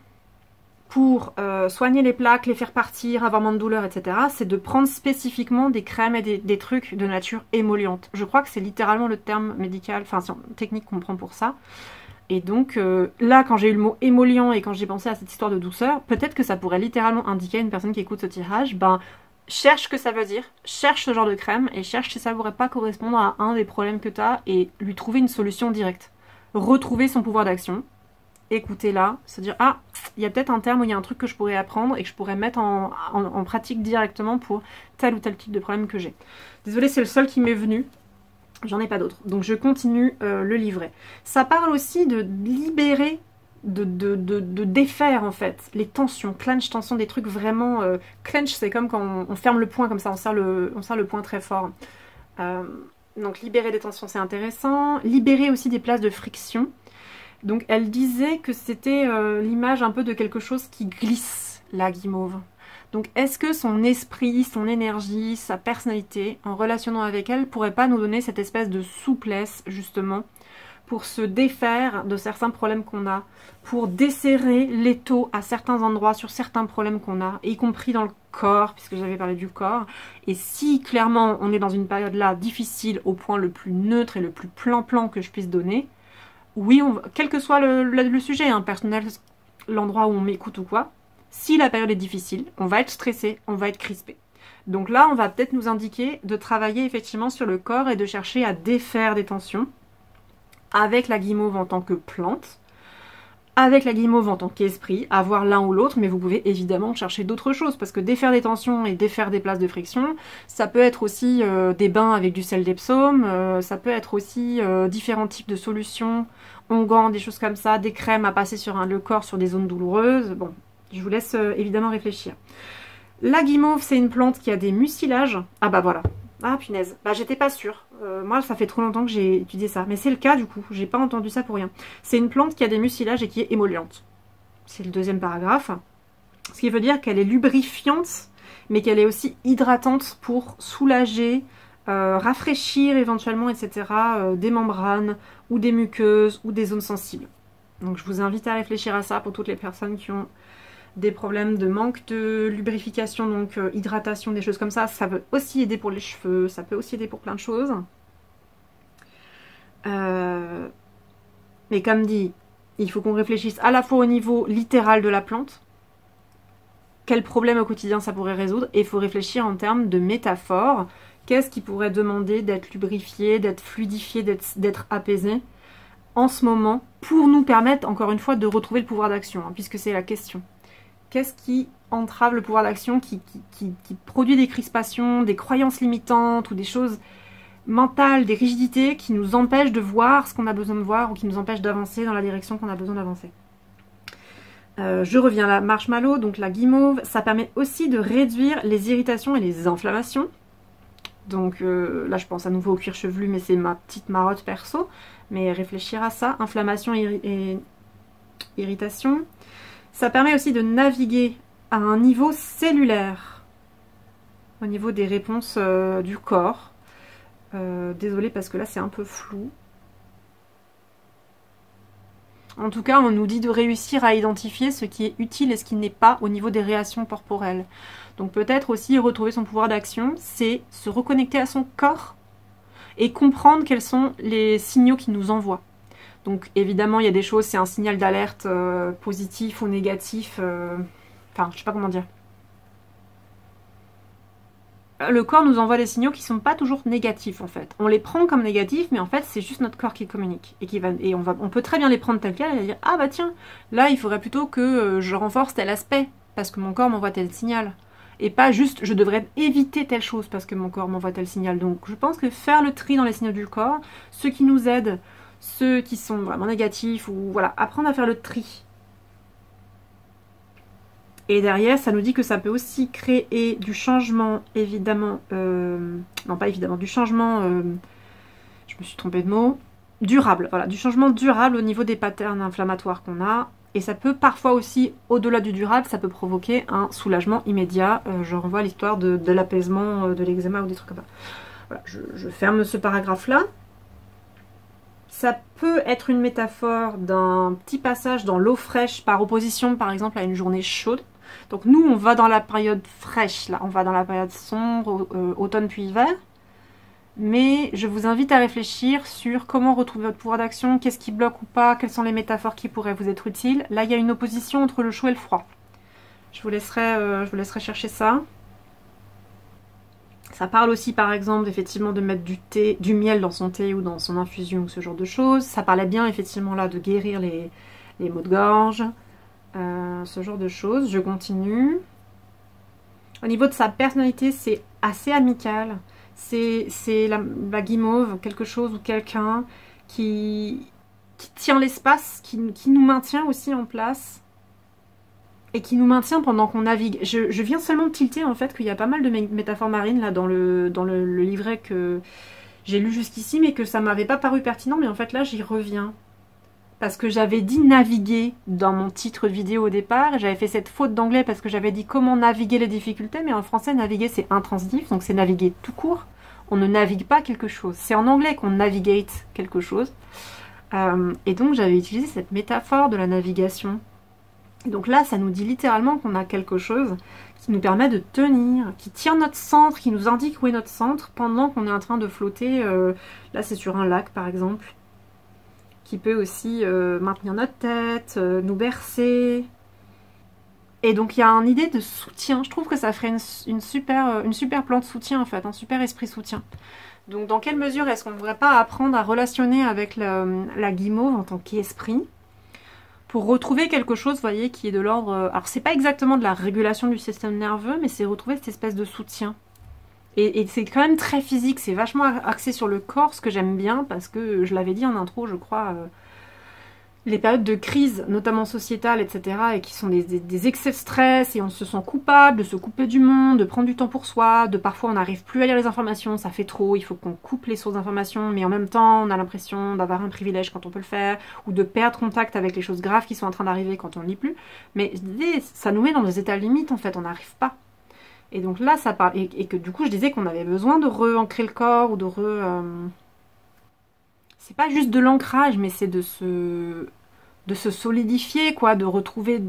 pour soigner les plaques, les faire partir, avoir moins de douleur, etc., c'est de prendre spécifiquement des crèmes et des trucs de nature émolliente. Je crois que c'est littéralement le terme médical, enfin technique qu'on prend pour ça. Et donc là, quand j'ai eu le mot émollient et quand j'ai pensé à cette histoire de douceur, peut-être que ça pourrait littéralement indiquer à une personne qui écoute ce tirage, ben cherche ce que ça veut dire, cherche ce genre de crème et cherche si ça pourrait pas correspondre à un des problèmes que tu as et lui trouver une solution directe. Retrouver son pouvoir d'action. Écouter là, se dire ah, il y a peut-être un terme où il y a un truc que je pourrais apprendre et que je pourrais mettre en pratique directement pour tel ou tel type de problème que j'ai. Désolée, c'est le seul qui m'est venu, j'en ai pas d'autres. Donc je continue le livret. Ça parle aussi de libérer, de défaire en fait les tensions, clench, tension, des trucs vraiment... clench, c'est comme quand on ferme le poing comme ça, on serre le poing très fort. Donc libérer des tensions, c'est intéressant. Libérer aussi des places de friction. Donc elle disait que c'était l'image un peu de quelque chose qui glisse, la guimauve. Donc est-ce que son esprit, son énergie, sa personnalité, en relationnant avec elle, pourrait pas nous donner cette espèce de souplesse, justement, pour se défaire de certains problèmes qu'on a, pour desserrer l'étau à certains endroits, sur certains problèmes qu'on a, y compris dans le corps, puisque j'avais parlé du corps. Et si, clairement, on est dans une période là difficile, au point le plus neutre et le plus plan-plan que je puisse donner, oui, quel que soit le sujet, hein, personnel, l'endroit où on m'écoute ou quoi, si la période est difficile, on va être stressé, on va être crispé. Donc là, on va peut-être nous indiquer de travailler effectivement sur le corps et de chercher à défaire des tensions avec la guimauve en tant que plante, avec la guimauve en tant qu'esprit, avoir l'un ou l'autre, mais vous pouvez évidemment chercher d'autres choses, parce que défaire des tensions et défaire des places de friction, ça peut être aussi des bains avec du sel d'Epsom, ça peut être aussi différents types de solutions, onguents, des choses comme ça, des crèmes à passer sur le corps sur des zones douloureuses. Bon, je vous laisse évidemment réfléchir. La guimauve, c'est une plante qui a des mucilages. Ah bah voilà. Ah punaise, bah j'étais pas sûre. Moi ça fait trop longtemps que j'ai étudié ça, mais c'est le cas du coup, j'ai pas entendu ça pour rien. C'est une plante qui a des mucilages et qui est émolliente. C'est le deuxième paragraphe. Ce qui veut dire qu'elle est lubrifiante, mais qu'elle est aussi hydratante pour soulager rafraîchir éventuellement, etc., des membranes ou des muqueuses ou des zones sensibles. Donc je vous invite à réfléchir à ça pour toutes les personnes qui ont des problèmes de manque de lubrification, donc hydratation, des choses comme ça. Ça peut aussi aider pour les cheveux, ça peut aussi aider pour plein de choses. Mais comme dit, il faut qu'on réfléchisse à la fois au niveau littéral de la plante, quel problème au quotidien ça pourrait résoudre, et il faut réfléchir en termes de métaphore. Qu'est-ce qui pourrait demander d'être lubrifié, d'être fluidifié, d'être apaisé en ce moment pour nous permettre, encore une fois, de retrouver le pouvoir d'action, hein, puisque c'est la question. Qu'est-ce qui entrave le pouvoir d'action, qui produit des crispations, des croyances limitantes ou des choses mentales, des rigidités qui nous empêchent de voir ce qu'on a besoin de voir ou qui nous empêchent d'avancer dans la direction qu'on a besoin d'avancer. Je reviens à la marshmallow, donc la guimauve, ça permet aussi de réduire les irritations et les inflammations. Donc là je pense à nouveau au cuir chevelu, mais c'est ma petite marotte perso. Mais réfléchir à ça, inflammation et irritation. Ça permet aussi de naviguer à un niveau cellulaire, au niveau des réponses du corps. Désolée parce que là c'est un peu flou. En tout cas, on nous dit de réussir à identifier ce qui est utile et ce qui n'est pas au niveau des réactions corporelles. Donc peut-être aussi retrouver son pouvoir d'action, c'est se reconnecter à son corps et comprendre quels sont les signaux qu'il nous envoie. Donc évidemment, il y a des choses, c'est un signal d'alerte positif ou négatif. Enfin, je sais pas comment dire. Le corps nous envoie des signaux qui sont pas toujours négatifs en fait. On les prend comme négatifs, mais en fait c'est juste notre corps qui communique. Et on peut très bien les prendre tel quel et dire ah bah tiens, là il faudrait plutôt que je renforce tel aspect parce que mon corps m'envoie tel signal. Et pas juste je devrais éviter telle chose parce que mon corps m'envoie tel signal. Donc je pense que faire le tri dans les signaux du corps, ceux qui nous aident, ceux qui sont vraiment négatifs, ou voilà, apprendre à faire le tri. Et derrière, ça nous dit que ça peut aussi créer du changement, évidemment, non pas évidemment, du changement, je me suis trompée de mot, durable, voilà, du changement durable au niveau des patterns inflammatoires qu'on a. Et ça peut parfois aussi, au-delà du durable, ça peut provoquer un soulagement immédiat. Je renvoie à l'histoire de l'apaisement de l'eczéma ou des trucs comme ça. Voilà, je ferme ce paragraphe-là. Ça peut être une métaphore d'un petit passage dans l'eau fraîche par opposition, par exemple, à une journée chaude. Donc nous, on va dans la période fraîche, là, on va dans la période sombre, automne puis hiver. Mais je vous invite à réfléchir sur comment retrouver votre pouvoir d'action, qu'est-ce qui bloque ou pas, quelles sont les métaphores qui pourraient vous être utiles. Là, il y a une opposition entre le chaud et le froid. Je vous laisserai chercher ça. Ça parle aussi, par exemple, effectivement, de mettre du miel dans son thé ou dans son infusion ou ce genre de choses. Ça parlait bien, effectivement, là, de guérir les maux de gorge. Ce genre de choses. Je continue. Au niveau de sa personnalité, c'est assez amical. C'est la guimauve, quelque chose ou quelqu'un qui tient l'espace, qui nous maintient aussi en place et qui nous maintient pendant qu'on navigue. Je viens seulement de tilter en fait qu'il y a pas mal de métaphores marines là dans le livret que j'ai lu jusqu'ici, mais que ça m'avait pas paru pertinent, mais en fait là j'y reviens. Parce que j'avais dit naviguer dans mon titre de vidéo au départ, j'avais fait cette faute d'anglais parce que j'avais dit comment naviguer les difficultés, mais en français naviguer c'est intransitif, donc c'est naviguer tout court. On ne navigue pas quelque chose. C'est en anglais qu'on navigate quelque chose. Et donc j'avais utilisé cette métaphore de la navigation. Et donc là, ça nous dit littéralement qu'on a quelque chose qui nous permet de tenir, qui tient notre centre, qui nous indique où est notre centre pendant qu'on est en train de flotter. Là, c'est sur un lac, par exemple, qui peut aussi maintenir notre tête, nous bercer. Et donc il y a une idée de soutien. Je trouve que ça ferait une super plan de soutien en fait, un super esprit soutien. Donc dans quelle mesure est-ce qu'on ne pourrait pas apprendre à relationner avec la guimauve en tant qu'esprit pour retrouver quelque chose, vous voyez, qui est de l'ordre... Alors c'est pas exactement de la régulation du système nerveux, mais c'est retrouver cette espèce de soutien. Et c'est quand même très physique, c'est vachement axé sur le corps, ce que j'aime bien, parce que je l'avais dit en intro, je crois... les périodes de crise, notamment sociétales, etc., et qui sont des excès de stress, et on se sent coupable de se couper du monde, de prendre du temps pour soi, de parfois on n'arrive plus à lire les informations, ça fait trop, il faut qu'on coupe les sources d'informations, mais en même temps on a l'impression d'avoir un privilège quand on peut le faire, ou de perdre contact avec les choses graves qui sont en train d'arriver quand on ne lit plus. Mais ça nous met dans des états limites en fait, on n'arrive pas. Et donc là, ça parle. Et que du coup, je disais qu'on avait besoin de re-ancrer le corps ou de c'est pas juste de l'ancrage, mais c'est de se solidifier, quoi, de retrouver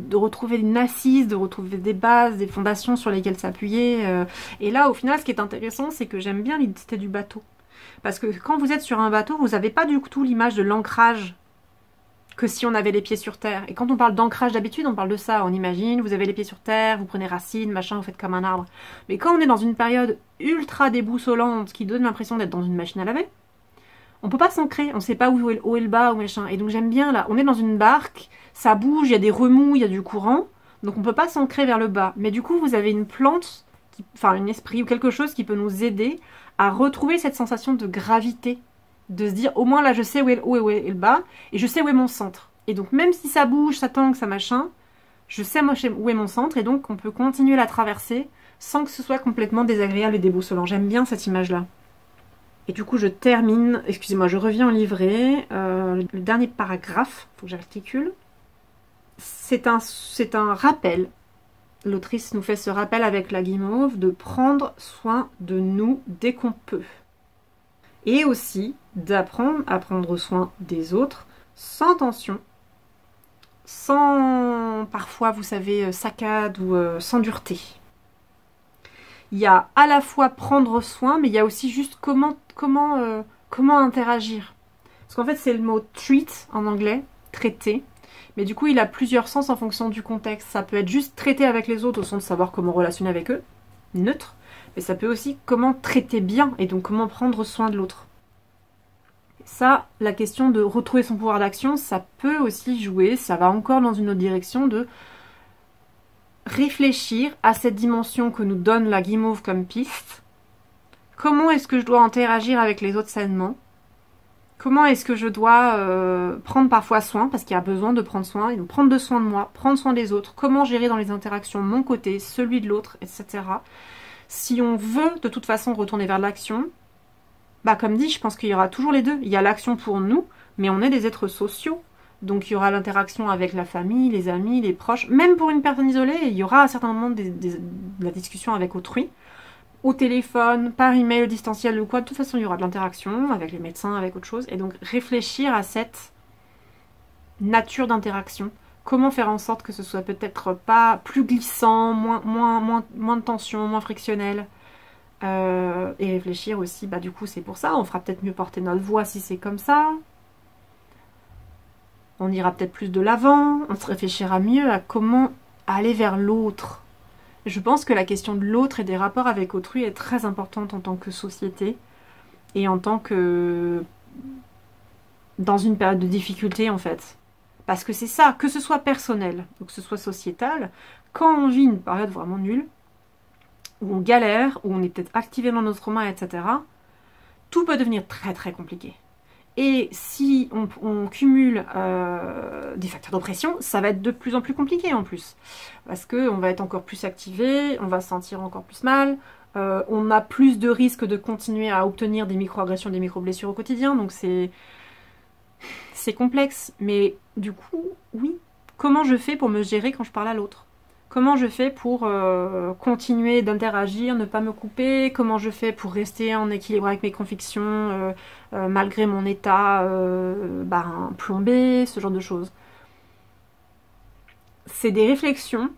une assise, de retrouver des bases, des fondations sur lesquelles s'appuyer. Et là, au final, ce qui est intéressant, c'est que j'aime bien l'identité du bateau. Parce que quand vous êtes sur un bateau, vous n'avez pas du tout l'image de l'ancrage que si on avait les pieds sur terre. Et quand on parle d'ancrage d'habitude, on parle de ça. On imagine, vous avez les pieds sur terre, vous prenez racine, machin, vous faites comme un arbre. Mais quand on est dans une période ultra déboussolante qui donne l'impression d'être dans une machine à laver, on peut pas s'ancrer, on sait pas où est le bas ou machin. Et donc j'aime bien là, on est dans une barque, ça bouge, il y a des remous, il y a du courant, donc on peut pas s'ancrer vers le bas. Mais du coup, vous avez une plante, enfin un esprit ou quelque chose qui peut nous aider à retrouver cette sensation de gravité, de se dire au moins là je sais où est le bas et je sais où est mon centre. Et donc même si ça bouge, ça tangue, ça machin, je sais où est mon centre et donc on peut continuer la traversée sans que ce soit complètement désagréable et déboussolant. J'aime bien cette image-là. Et du coup, je termine, excusez-moi, je reviens en livret, le dernier paragraphe, il faut que j'articule. C'est un rappel, l'autrice nous fait ce rappel avec la guimauve, de prendre soin de nous dès qu'on peut. Et aussi d'apprendre à prendre soin des autres sans tension, sans parfois, vous savez, saccade ou sans dureté. Il y a à la fois prendre soin, mais il y a aussi juste comment interagir. Parce qu'en fait, c'est le mot treat en anglais, traiter. Mais du coup, il a plusieurs sens en fonction du contexte. Ça peut être juste traiter avec les autres au sens de savoir comment relationner avec eux, neutre. Mais ça peut aussi comment traiter bien et donc comment prendre soin de l'autre. Ça, la question de retrouver son pouvoir d'action, ça peut aussi jouer, ça va encore dans une autre direction de réfléchir à cette dimension que nous donne la guimauve comme piste. Comment est-ce que je dois interagir avec les autres sainement? Comment est-ce que je dois prendre parfois soin, parce qu'il y a besoin de prendre soin, et donc prendre soin de moi, prendre soin des autres, comment gérer dans les interactions mon côté, celui de l'autre, etc. Si on veut de toute façon retourner vers l'action, bah comme dit, je pense qu'il y aura toujours les deux. Il y a l'action pour nous, mais on est des êtres sociaux. Donc il y aura l'interaction avec la famille, les amis, les proches. Même pour une personne isolée, il y aura à certains moments de la discussion avec autrui. Au téléphone, par email, distanciel ou quoi. De toute façon, il y aura de l'interaction avec les médecins, avec autre chose. Et donc réfléchir à cette nature d'interaction. Comment faire en sorte que ce soit peut-être pas plus glissant, moins de tension, moins frictionnel. Et réfléchir aussi, bah du coup c'est pour ça, on fera peut-être mieux porter notre voix si c'est comme ça. On ira peut-être plus de l'avant, on se réfléchira mieux à comment aller vers l'autre. Je pense que la question de l'autre et des rapports avec autrui est très importante en tant que société et en tant que dans une période de difficulté en fait. Parce que c'est ça, que ce soit personnel ou que ce soit sociétal, quand on vit une période vraiment nulle, où on galère, où on est peut-être activé dans notre trauma, etc., tout peut devenir très très compliqué. Et si on cumule des facteurs d'oppression, ça va être de plus en plus compliqué en plus. Parce qu'on va être encore plus activé, on va se sentir encore plus mal, on a plus de risques de continuer à obtenir des micro-agressions, des micro-blessures au quotidien, donc c'est complexe. Mais du coup, oui, comment je fais pour me gérer quand je parle à l'autre ? Comment je fais pour continuer d'interagir, ne pas me couper? Comment je fais pour rester en équilibre avec mes convictions malgré mon état plombé, ce genre de choses. C'est des réflexions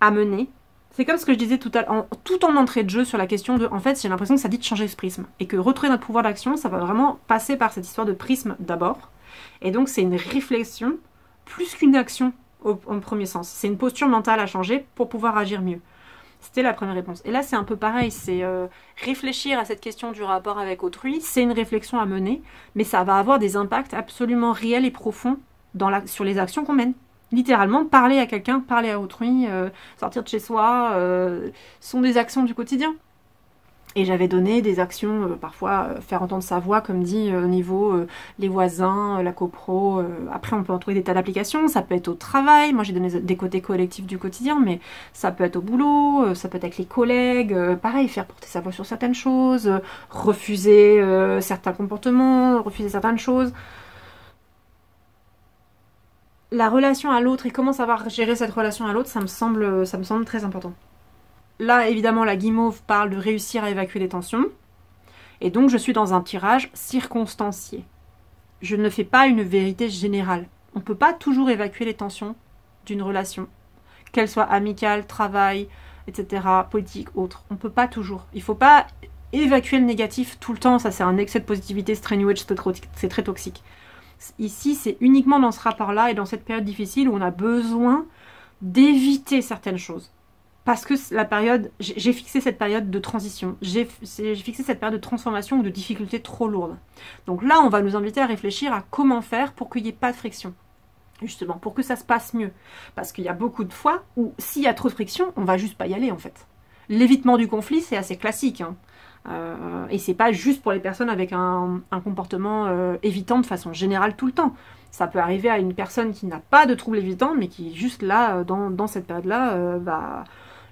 à mener. C'est comme ce que je disais tout en entrée de jeu sur la question de... En fait, j'ai l'impression que ça dit de changer ce prisme. Et que retrouver notre pouvoir d'action, ça va vraiment passer par cette histoire de prisme d'abord. Et donc, c'est une réflexion plus qu'une action en premier sens. C'est une posture mentale à changer pour pouvoir agir mieux. C'était la première réponse. Et là, c'est un peu pareil. C'est réfléchir à cette question du rapport avec autrui. C'est une réflexion à mener, mais ça va avoir des impacts absolument réels et profonds sur les actions qu'on mène. Littéralement, parler à quelqu'un, parler à autrui, sortir de chez soi, sont des actions du quotidien. Et j'avais donné des actions, parfois faire entendre sa voix, comme dit, au niveau les voisins, la copro. Après, on peut en trouver des tas d'applications. Ça peut être au travail. Moi, j'ai donné des côtés collectifs du quotidien, mais ça peut être au boulot, ça peut être avec les collègues. Pareil, faire porter sa voix sur certaines choses, refuser certains comportements, refuser certaines choses. La relation à l'autre et comment savoir gérer cette relation à l'autre, ça me semble très important. là, évidemment, la guimauve parle de réussir à évacuer les tensions. Et donc, je suis dans un tirage circonstancié. Je ne fais pas une vérité générale. On ne peut pas toujours évacuer les tensions d'une relation, qu'elle soit amicale, travail, etc., politique, autre. On ne peut pas toujours. Il ne faut pas évacuer le négatif tout le temps. Ça, c'est un excès de positivité, c'est très new age, c'est très toxique. Ici, c'est uniquement dans ce rapport-là et dans cette période difficile où on a besoin d'éviter certaines choses. Parce que la période, j'ai fixé cette période de transition, j'ai fixé cette période de transformation ou de difficulté trop lourde. Donc là, on va nous inviter à réfléchir à comment faire pour qu'il n'y ait pas de friction. Justement, pour que ça se passe mieux. Parce qu'il y a beaucoup de fois où, s'il y a trop de friction, on va juste pas y aller en fait. L'évitement du conflit, c'est assez classique. Hein. Et c'est pas juste pour les personnes avec un comportement évitant de façon générale tout le temps. Ça peut arriver à une personne qui n'a pas de trouble évitant, mais qui juste là, dans cette période-là, va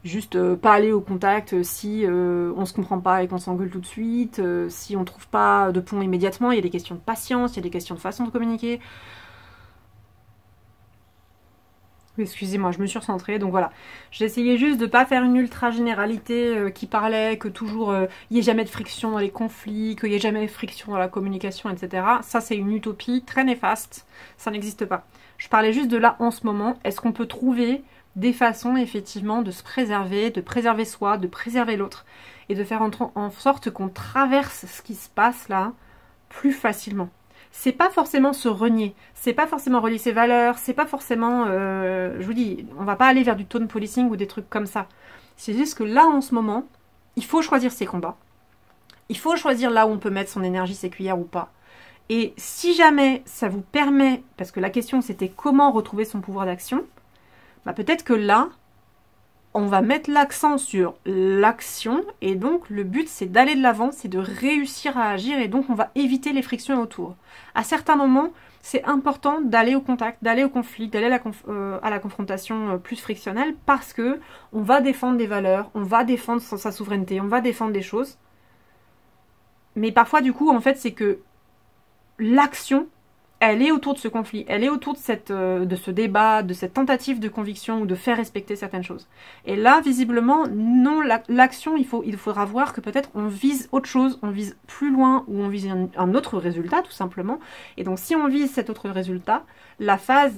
juste pas aller au contact si on se comprend pas et qu'on s'engueule tout de suite, si on trouve pas de pont immédiatement. Il y a des questions de patience, il y a des questions de façon de communiquer. Excusez-moi, je me suis recentrée, donc voilà. J'ai essayé juste de ne pas faire une ultra généralité qui parlait que toujours il n'y ait jamais de friction dans les conflits, qu'il n'y ait jamais de friction dans la communication, etc. Ça, c'est une utopie très néfaste. Ça n'existe pas. Je parlais juste de là en ce moment. Est-ce qu'on peut trouver des façons, effectivement, de se préserver, de préserver soi, de préserver l'autre et de faire en sorte qu'on traverse ce qui se passe là plus facilement. C'est pas forcément se renier, c'est pas forcément relier ses valeurs, c'est pas forcément, je vous dis, on va pas aller vers du tone policing ou des trucs comme ça. C'est juste que là, en ce moment, il faut choisir ses combats. Il faut choisir là où on peut mettre son énergie, ses cuillères ou pas. Et si jamais ça vous permet, parce que la question c'était comment retrouver son pouvoir d'action, bah peut-être que là, on va mettre l'accent sur l'action et donc le but c'est d'aller de l'avant, c'est de réussir à agir et donc on va éviter les frictions autour. À certains moments, c'est important d'aller au contact, d'aller au conflit, d'aller à la confrontation plus frictionnelle parce que on va défendre des valeurs, on va défendre sa souveraineté, on va défendre des choses. Mais parfois du coup en fait c'est que l'action elle est autour de ce conflit, elle est autour de ce débat, de cette tentative de conviction ou de faire respecter certaines choses. Et là, visiblement, non, l'action, il faudra voir que peut-être on vise autre chose, on vise plus loin ou on vise un autre résultat, tout simplement. Et donc, si on vise cet autre résultat, la phase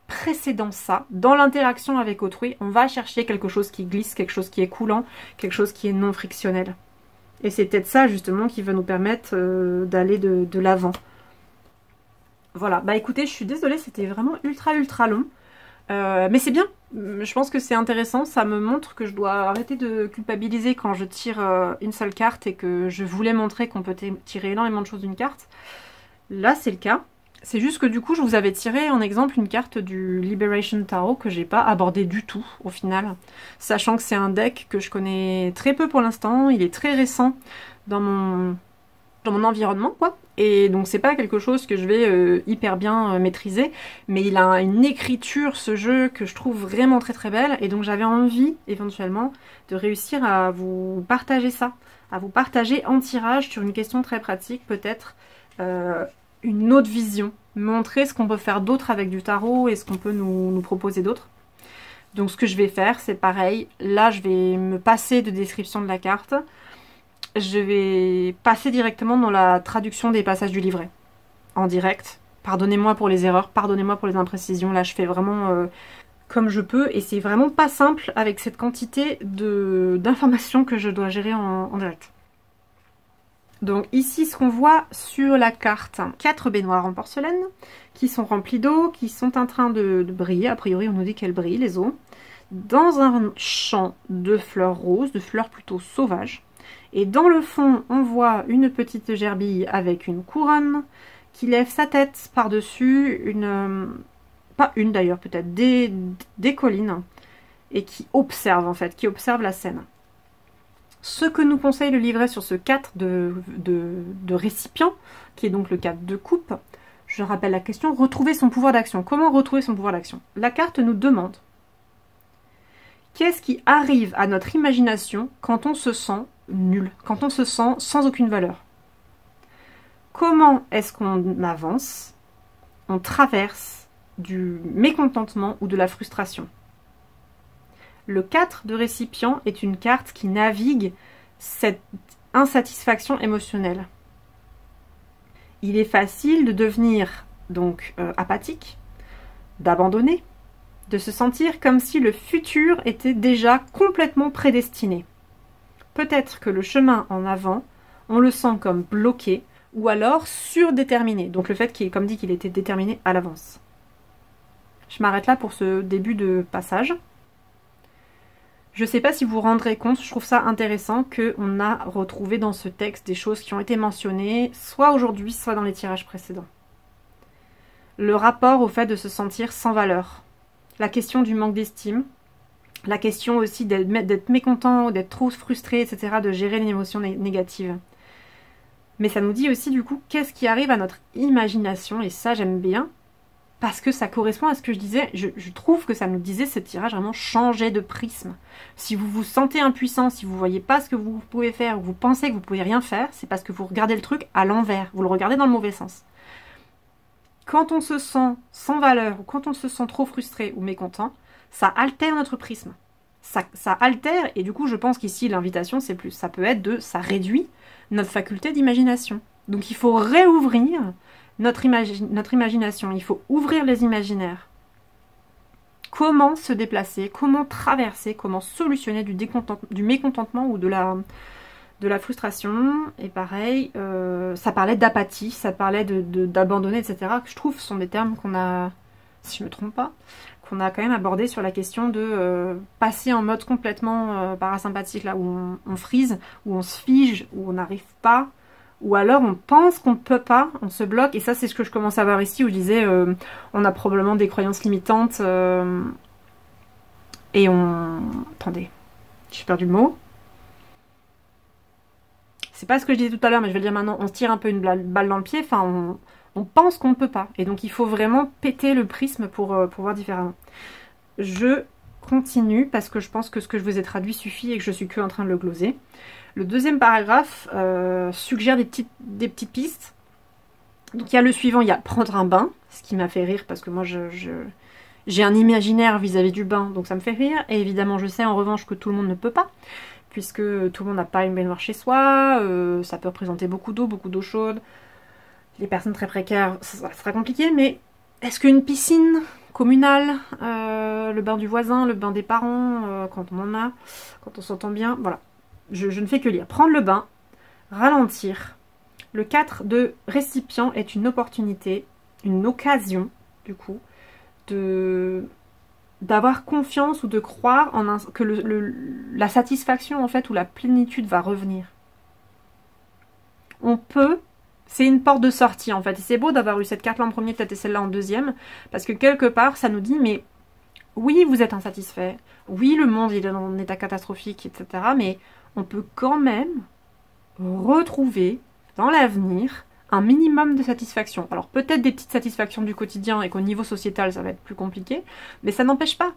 précédant ça, dans l'interaction avec autrui, on va chercher quelque chose qui glisse, quelque chose qui est coulant, quelque chose qui est non frictionnel. Et c'est peut-être ça, justement, qui va nous permettre d'aller de l'avant. Voilà, bah écoutez, je suis désolée, c'était vraiment ultra long. Mais c'est bien, je pense que c'est intéressant, ça me montre que je dois arrêter de culpabiliser quand je tire une seule carte et que je voulais montrer qu'on peut tirer énormément de choses d'une carte. Là, c'est le cas. C'est juste que du coup, je vous avais tiré en exemple une carte du Liberation Tarot que j'ai pas abordé du tout au final. Sachant que c'est un deck que je connais très peu pour l'instant, il est très récent dans mon environnement, quoi. Et donc c'est pas quelque chose que je vais hyper bien maîtriser, mais il a une écriture, ce jeu, que je trouve vraiment très belle, et donc j'avais envie, éventuellement, de réussir à vous partager ça, à vous partager en tirage sur une question très pratique, peut-être une autre vision, montrer ce qu'on peut faire d'autre avec du tarot, et ce qu'on peut nous proposer d'autre. Donc ce que je vais faire, c'est pareil, là je vais me passer de description de la carte, je vais passer directement dans la traduction des passages du livret, en direct. Pardonnez-moi pour les erreurs, pardonnez-moi pour les imprécisions, là je fais vraiment comme je peux, et c'est vraiment pas simple avec cette quantité d'informations que je dois gérer en direct. Donc ici, ce qu'on voit sur la carte, 4 baignoires en porcelaine, qui sont remplies d'eau, qui sont en train de briller, a priori on nous dit qu'elles brillent, les eaux, dans un champ de fleurs roses, de fleurs plutôt sauvages. Et dans le fond, on voit une petite gerbille avec une couronne qui lève sa tête par-dessus pas une d'ailleurs, peut-être des collines, et qui observe en fait, qui observe la scène. Ce que nous conseille le livret sur ce 4 de récipient, qui est donc le 4 de coupe, je rappelle la question, retrouver son pouvoir d'action. Comment retrouver son pouvoir d'action? La carte nous demande qu'est-ce qui arrive à notre imagination quand on se sent nul, quand on se sent sans aucune valeur. Comment est-ce qu'on avance, on traverse du mécontentement ou de la frustration? Le 4 de récipient est une carte qui navigue cette insatisfaction émotionnelle. Il est facile de devenir donc apathique, d'abandonner, de se sentir comme si le futur était déjà complètement prédestiné. Peut-être que le chemin en avant, on le sent comme bloqué ou alors surdéterminé. Donc le fait qu'il, comme dit, qu'il était déterminé à l'avance. Je m'arrête là pour ce début de passage. Je ne sais pas si vous vous rendrez compte, je trouve ça intéressant qu'on a retrouvé dans ce texte des choses qui ont été mentionnées, soit aujourd'hui, soit dans les tirages précédents. Le rapport au fait de se sentir sans valeur, la question du manque d'estime, la question aussi d'être mécontent, d'être trop frustré, etc., de gérer les émotions négatives. Mais ça nous dit aussi du coup qu'est-ce qui arrive à notre imagination, et ça j'aime bien, parce que ça correspond à ce que je disais, je trouve que ça nous disait ce tirage vraiment changer de prisme. Si vous vous sentez impuissant, si vous ne voyez pas ce que vous pouvez faire, ou vous pensez que vous ne pouvez rien faire, c'est parce que vous regardez le truc à l'envers, vous le regardez dans le mauvais sens. Quand on se sent sans valeur, ou quand on se sent trop frustré ou mécontent, ça altère notre prisme. Ça altère, et du coup je pense qu'ici l'invitation c'est plus, ça peut être ça réduit notre faculté d'imagination. Donc il faut réouvrir notre imagination, il faut ouvrir les imaginaires. Comment se déplacer, comment traverser, comment solutionner du mécontentement ou de la frustration. Et pareil, ça parlait d'apathie, ça parlait d'abandonner, etc. Que je trouve sont des termes qu'on a, si je ne me trompe pas, qu'on a quand même abordé sur la question de passer en mode complètement parasympathique, là où on freeze, où on se fige, où on n'arrive pas. Ou alors on pense qu'on ne peut pas, on se bloque, et ça c'est ce que je commence à voir ici, où je disais on a probablement des croyances limitantes, et on... Attendez, j'ai perdu le mot. C'est pas ce que je disais tout à l'heure, mais je vais le dire maintenant, on se tire un peu une balle dans le pied, enfin on pense qu'on ne peut pas, et donc il faut vraiment péter le prisme pour voir différemment. Je continue, parce que je pense que ce que je vous ai traduit suffit, et que je suis que en train de le gloser. Le deuxième paragraphe suggère des petites pistes. Donc il y a le suivant, il y a prendre un bain, ce qui m'a fait rire parce que moi j'ai un imaginaire vis-à-vis du bain, donc ça me fait rire. Et évidemment je sais en revanche que tout le monde ne peut pas, puisque tout le monde n'a pas une baignoire chez soi, ça peut représenter beaucoup d'eau chaude. Les personnes très précaires, ça sera compliqué, mais est-ce qu'une piscine communale, le bain du voisin, le bain des parents, quand on en a, quand on s'entend bien, voilà. Je ne fais que lire. Prendre le bain, ralentir. Le 4 de récipient est une opportunité, une occasion, du coup, d'avoir confiance ou de croire que la satisfaction, en fait, ou la plénitude va revenir. On peut, c'est une porte de sortie, en fait. Et c'est beau d'avoir eu cette carte-là en premier, peut-être et celle-là en deuxième, parce que quelque part, ça nous dit, mais oui, vous êtes insatisfait. Oui, le monde, il est dans un état catastrophique, etc., mais on peut quand même retrouver dans l'avenir un minimum de satisfaction. Alors peut-être des petites satisfactions du quotidien et qu'au niveau sociétal ça va être plus compliqué, mais ça n'empêche pas.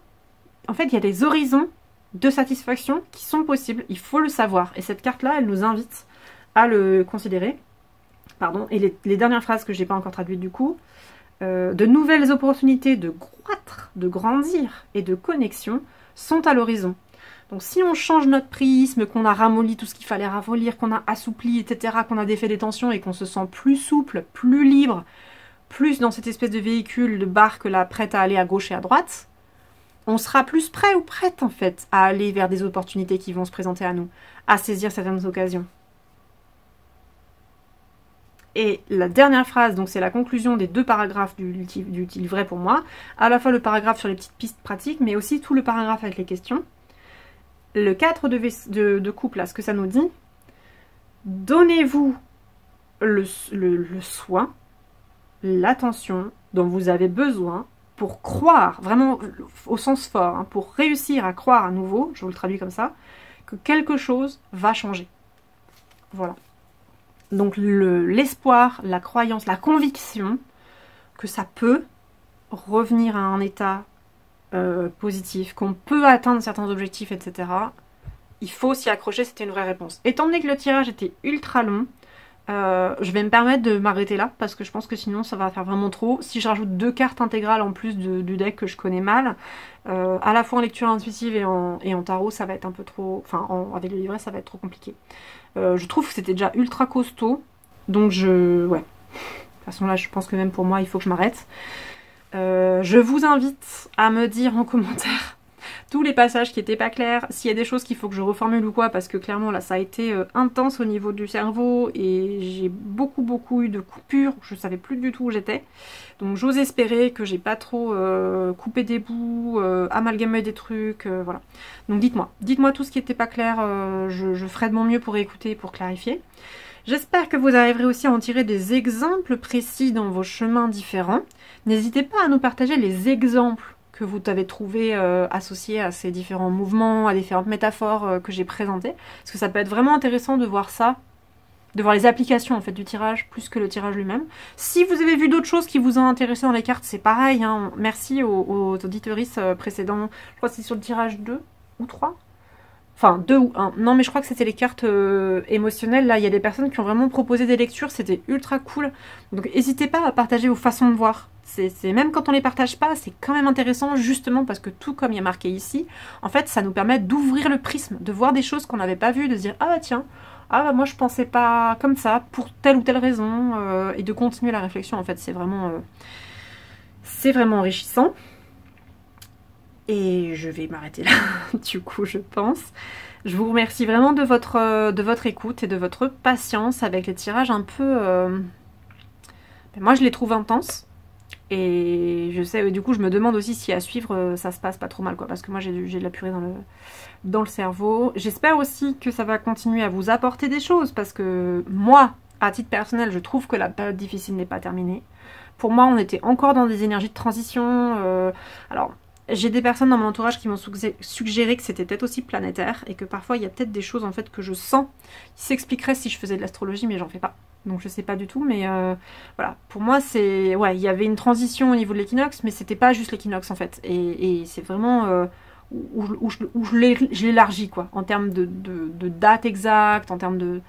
En fait, il y a des horizons de satisfaction qui sont possibles, il faut le savoir. Et cette carte-là, elle nous invite à le considérer. Pardon. Et les dernières phrases que je n'ai pas encore traduites du coup, de nouvelles opportunités de croître, de grandir et de connexion sont à l'horizon. Donc si on change notre prisme, qu'on a ramolli tout ce qu'il fallait ramollir, qu'on a assoupli, etc., qu'on a défait des tensions et qu'on se sent plus souple, plus libre, plus dans cette espèce de véhicule, de barque là, prête à aller à gauche et à droite, on sera plus prêt ou prête en fait à aller vers des opportunités qui vont se présenter à nous, à saisir certaines occasions. Et la dernière phrase, donc c'est la conclusion des 2 paragraphes du livret pour moi, à la fois le paragraphe sur les petites pistes pratiques, mais aussi tout le paragraphe avec les questions. Le 4 de couple, là, ce que ça nous dit, donnez-vous le soin, l'attention dont vous avez besoin pour croire, vraiment au sens fort, hein, pour réussir à croire à nouveau, je vous le traduis comme ça, que quelque chose va changer. Voilà. Donc l'espoir, la croyance, la conviction que ça peut revenir à un état positif, qu'on peut atteindre certains objectifs, etc. Il faut s'y accrocher, c'était une vraie réponse. Étant donné que le tirage était ultra long, Je vais me permettre de m'arrêter là parce que je pense que sinon ça va faire vraiment trop. Si je rajoute 2 cartes intégrales en plus du deck que je connais mal, à la fois en lecture intuitive et en tarot, ça va être un peu trop... Enfin, avec le livret, ça va être trop compliqué. Je trouve que c'était déjà ultra costaud. Donc ouais. De toute façon là, je pense que même pour moi, il faut que je m'arrête. Je vous invite à me dire en commentaire tous les passages qui étaient pas clairs, s'il y a des choses qu'il faut que je reformule ou quoi, parce que clairement là ça a été intense au niveau du cerveau et j'ai beaucoup eu de coupures, je savais plus du tout où j'étais. Donc j'ose espérer que j'ai pas trop coupé des bouts, amalgamé des trucs, voilà. Donc dites-moi tout ce qui était pas clair, je ferai de mon mieux pour écouter et pour clarifier. J'espère que vous arriverez aussi à en tirer des exemples précis dans vos chemins différents. N'hésitez pas à nous partager les exemples que vous avez trouvé associés à ces différents mouvements, à différentes métaphores que j'ai présentées. Parce que ça peut être vraiment intéressant de voir ça, de voir les applications en fait du tirage, plus que le tirage lui-même. Si vous avez vu d'autres choses qui vous ont intéressé dans les cartes, c'est pareil. Hein. Merci aux auditeuristes précédents. Je crois que c'est sur le tirage 2 ou 3. Enfin, 2 ou 1. Non, mais je crois que c'était les cartes émotionnelles. Là, il y a des personnes qui ont vraiment proposé des lectures. C'était ultra cool. Donc, n'hésitez pas à partager vos façons de voir. Même quand on les partage pas, c'est quand même intéressant, justement, parce que tout comme il y a marqué ici, en fait, ça nous permet d'ouvrir le prisme, de voir des choses qu'on n'avait pas vues, de se dire « Ah bah tiens, moi je pensais pas comme ça, pour telle ou telle raison et de continuer la réflexion, en fait, c'est vraiment enrichissant. Et je vais m'arrêter là, du coup, je pense. Je vous remercie vraiment de votre écoute et de votre patience avec les tirages un peu... Moi, je les trouve intenses. Et je sais, du coup, je me demande aussi si à suivre, ça se passe pas trop mal, quoi. Parce que moi, j'ai de la purée dans le cerveau. J'espère aussi que ça va continuer à vous apporter des choses. Parce que moi, à titre personnel, je trouve que la période difficile n'est pas terminée. Pour moi, on était encore dans des énergies de transition. Alors... J'ai des personnes dans mon entourage qui m'ont suggéré que c'était peut-être aussi planétaire et que parfois il y a peut-être des choses en fait que je sens qui s'expliqueraient si je faisais de l'astrologie, mais j'en fais pas. Donc je sais pas du tout, mais voilà. Pour moi, c'est... Ouais, il y avait une transition au niveau de l'équinoxe, mais c'était pas juste l'équinoxe en fait. Et c'est vraiment où je l'élargis, quoi. En termes de date exacte, en termes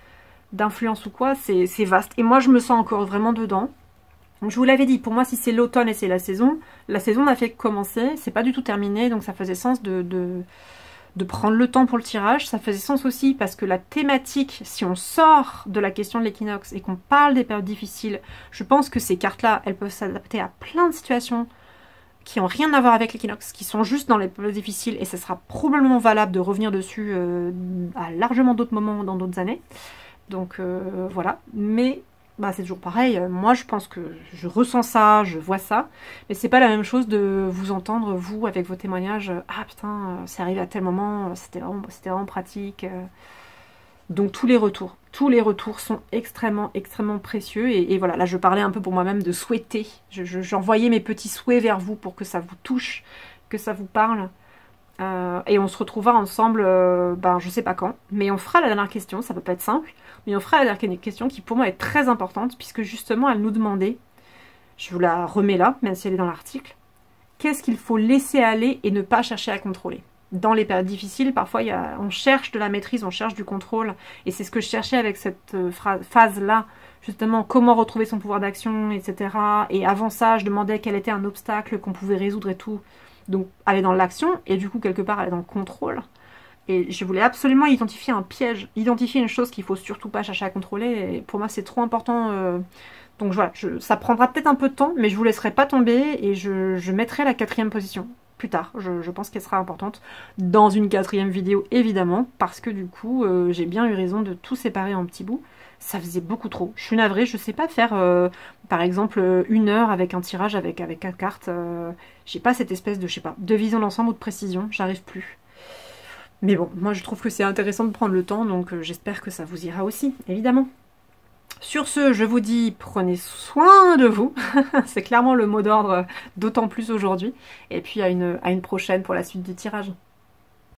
d'influence ou quoi, c'est vaste. Et moi, je me sens encore vraiment dedans. Donc je vous l'avais dit, pour moi, si c'est l'automne et c'est la saison n'a fait que commencer, c'est pas du tout terminé, donc ça faisait sens de prendre le temps pour le tirage. Ça faisait sens aussi parce que la thématique, si on sort de la question de l'équinoxe et qu'on parle des périodes difficiles, je pense que ces cartes-là, elles peuvent s'adapter à plein de situations qui n'ont rien à voir avec l'équinoxe, qui sont juste dans les périodes difficiles, et ce sera probablement valable de revenir dessus à largement d'autres moments dans d'autres années. Donc voilà, mais... Bah, c'est toujours pareil, moi je pense que je ressens ça, je vois ça, mais c'est pas la même chose de vous entendre, vous, avec vos témoignages, ah putain, c'est arrivé à tel moment, c'était vraiment pratique. Donc tous les retours sont extrêmement précieux, et voilà, là je parlais un peu pour moi-même de souhaiter, j'envoyais mes petits souhaits vers vous pour que ça vous touche, que ça vous parle. Et on se retrouvera ensemble, je sais pas quand, mais on fera la dernière question, ça peut pas être simple, mais on fera la dernière question qui pour moi est très importante, puisque justement elle nous demandait, je vous la remets là, même si elle est dans l'article, qu'est-ce qu'il faut laisser aller et ne pas chercher à contrôler. Dans les périodes difficiles, parfois on cherche de la maîtrise, on cherche du contrôle, et c'est ce que je cherchais avec cette phase-là, justement, comment retrouver son pouvoir d'action, etc. Et avant ça, je demandais quel était un obstacle qu'on pouvait résoudre et tout. Donc aller dans l'action, et du coup quelque part aller dans le contrôle. Et je voulais absolument identifier un piège, identifier une chose qu'il faut surtout pas chercher à contrôler, et pour moi c'est trop important. Donc voilà, ça prendra peut-être un peu de temps, mais je vous laisserai pas tomber, et je mettrai la 4e position plus tard. Je pense qu'elle sera importante dans une 4e vidéo évidemment, parce que du coup j'ai bien eu raison de tout séparer en petits bouts. Ça faisait beaucoup trop. Je suis navrée, je sais pas faire, par exemple, 1 heure avec un tirage avec 4 cartes. J'ai pas cette espèce de vision d'ensemble ou de précision, j'arrive plus. Mais bon, moi je trouve que c'est intéressant de prendre le temps, donc j'espère que ça vous ira aussi, évidemment. Sur ce, je vous dis, prenez soin de vous. C'est clairement le mot d'ordre, d'autant plus aujourd'hui. Et puis à une prochaine pour la suite du tirage.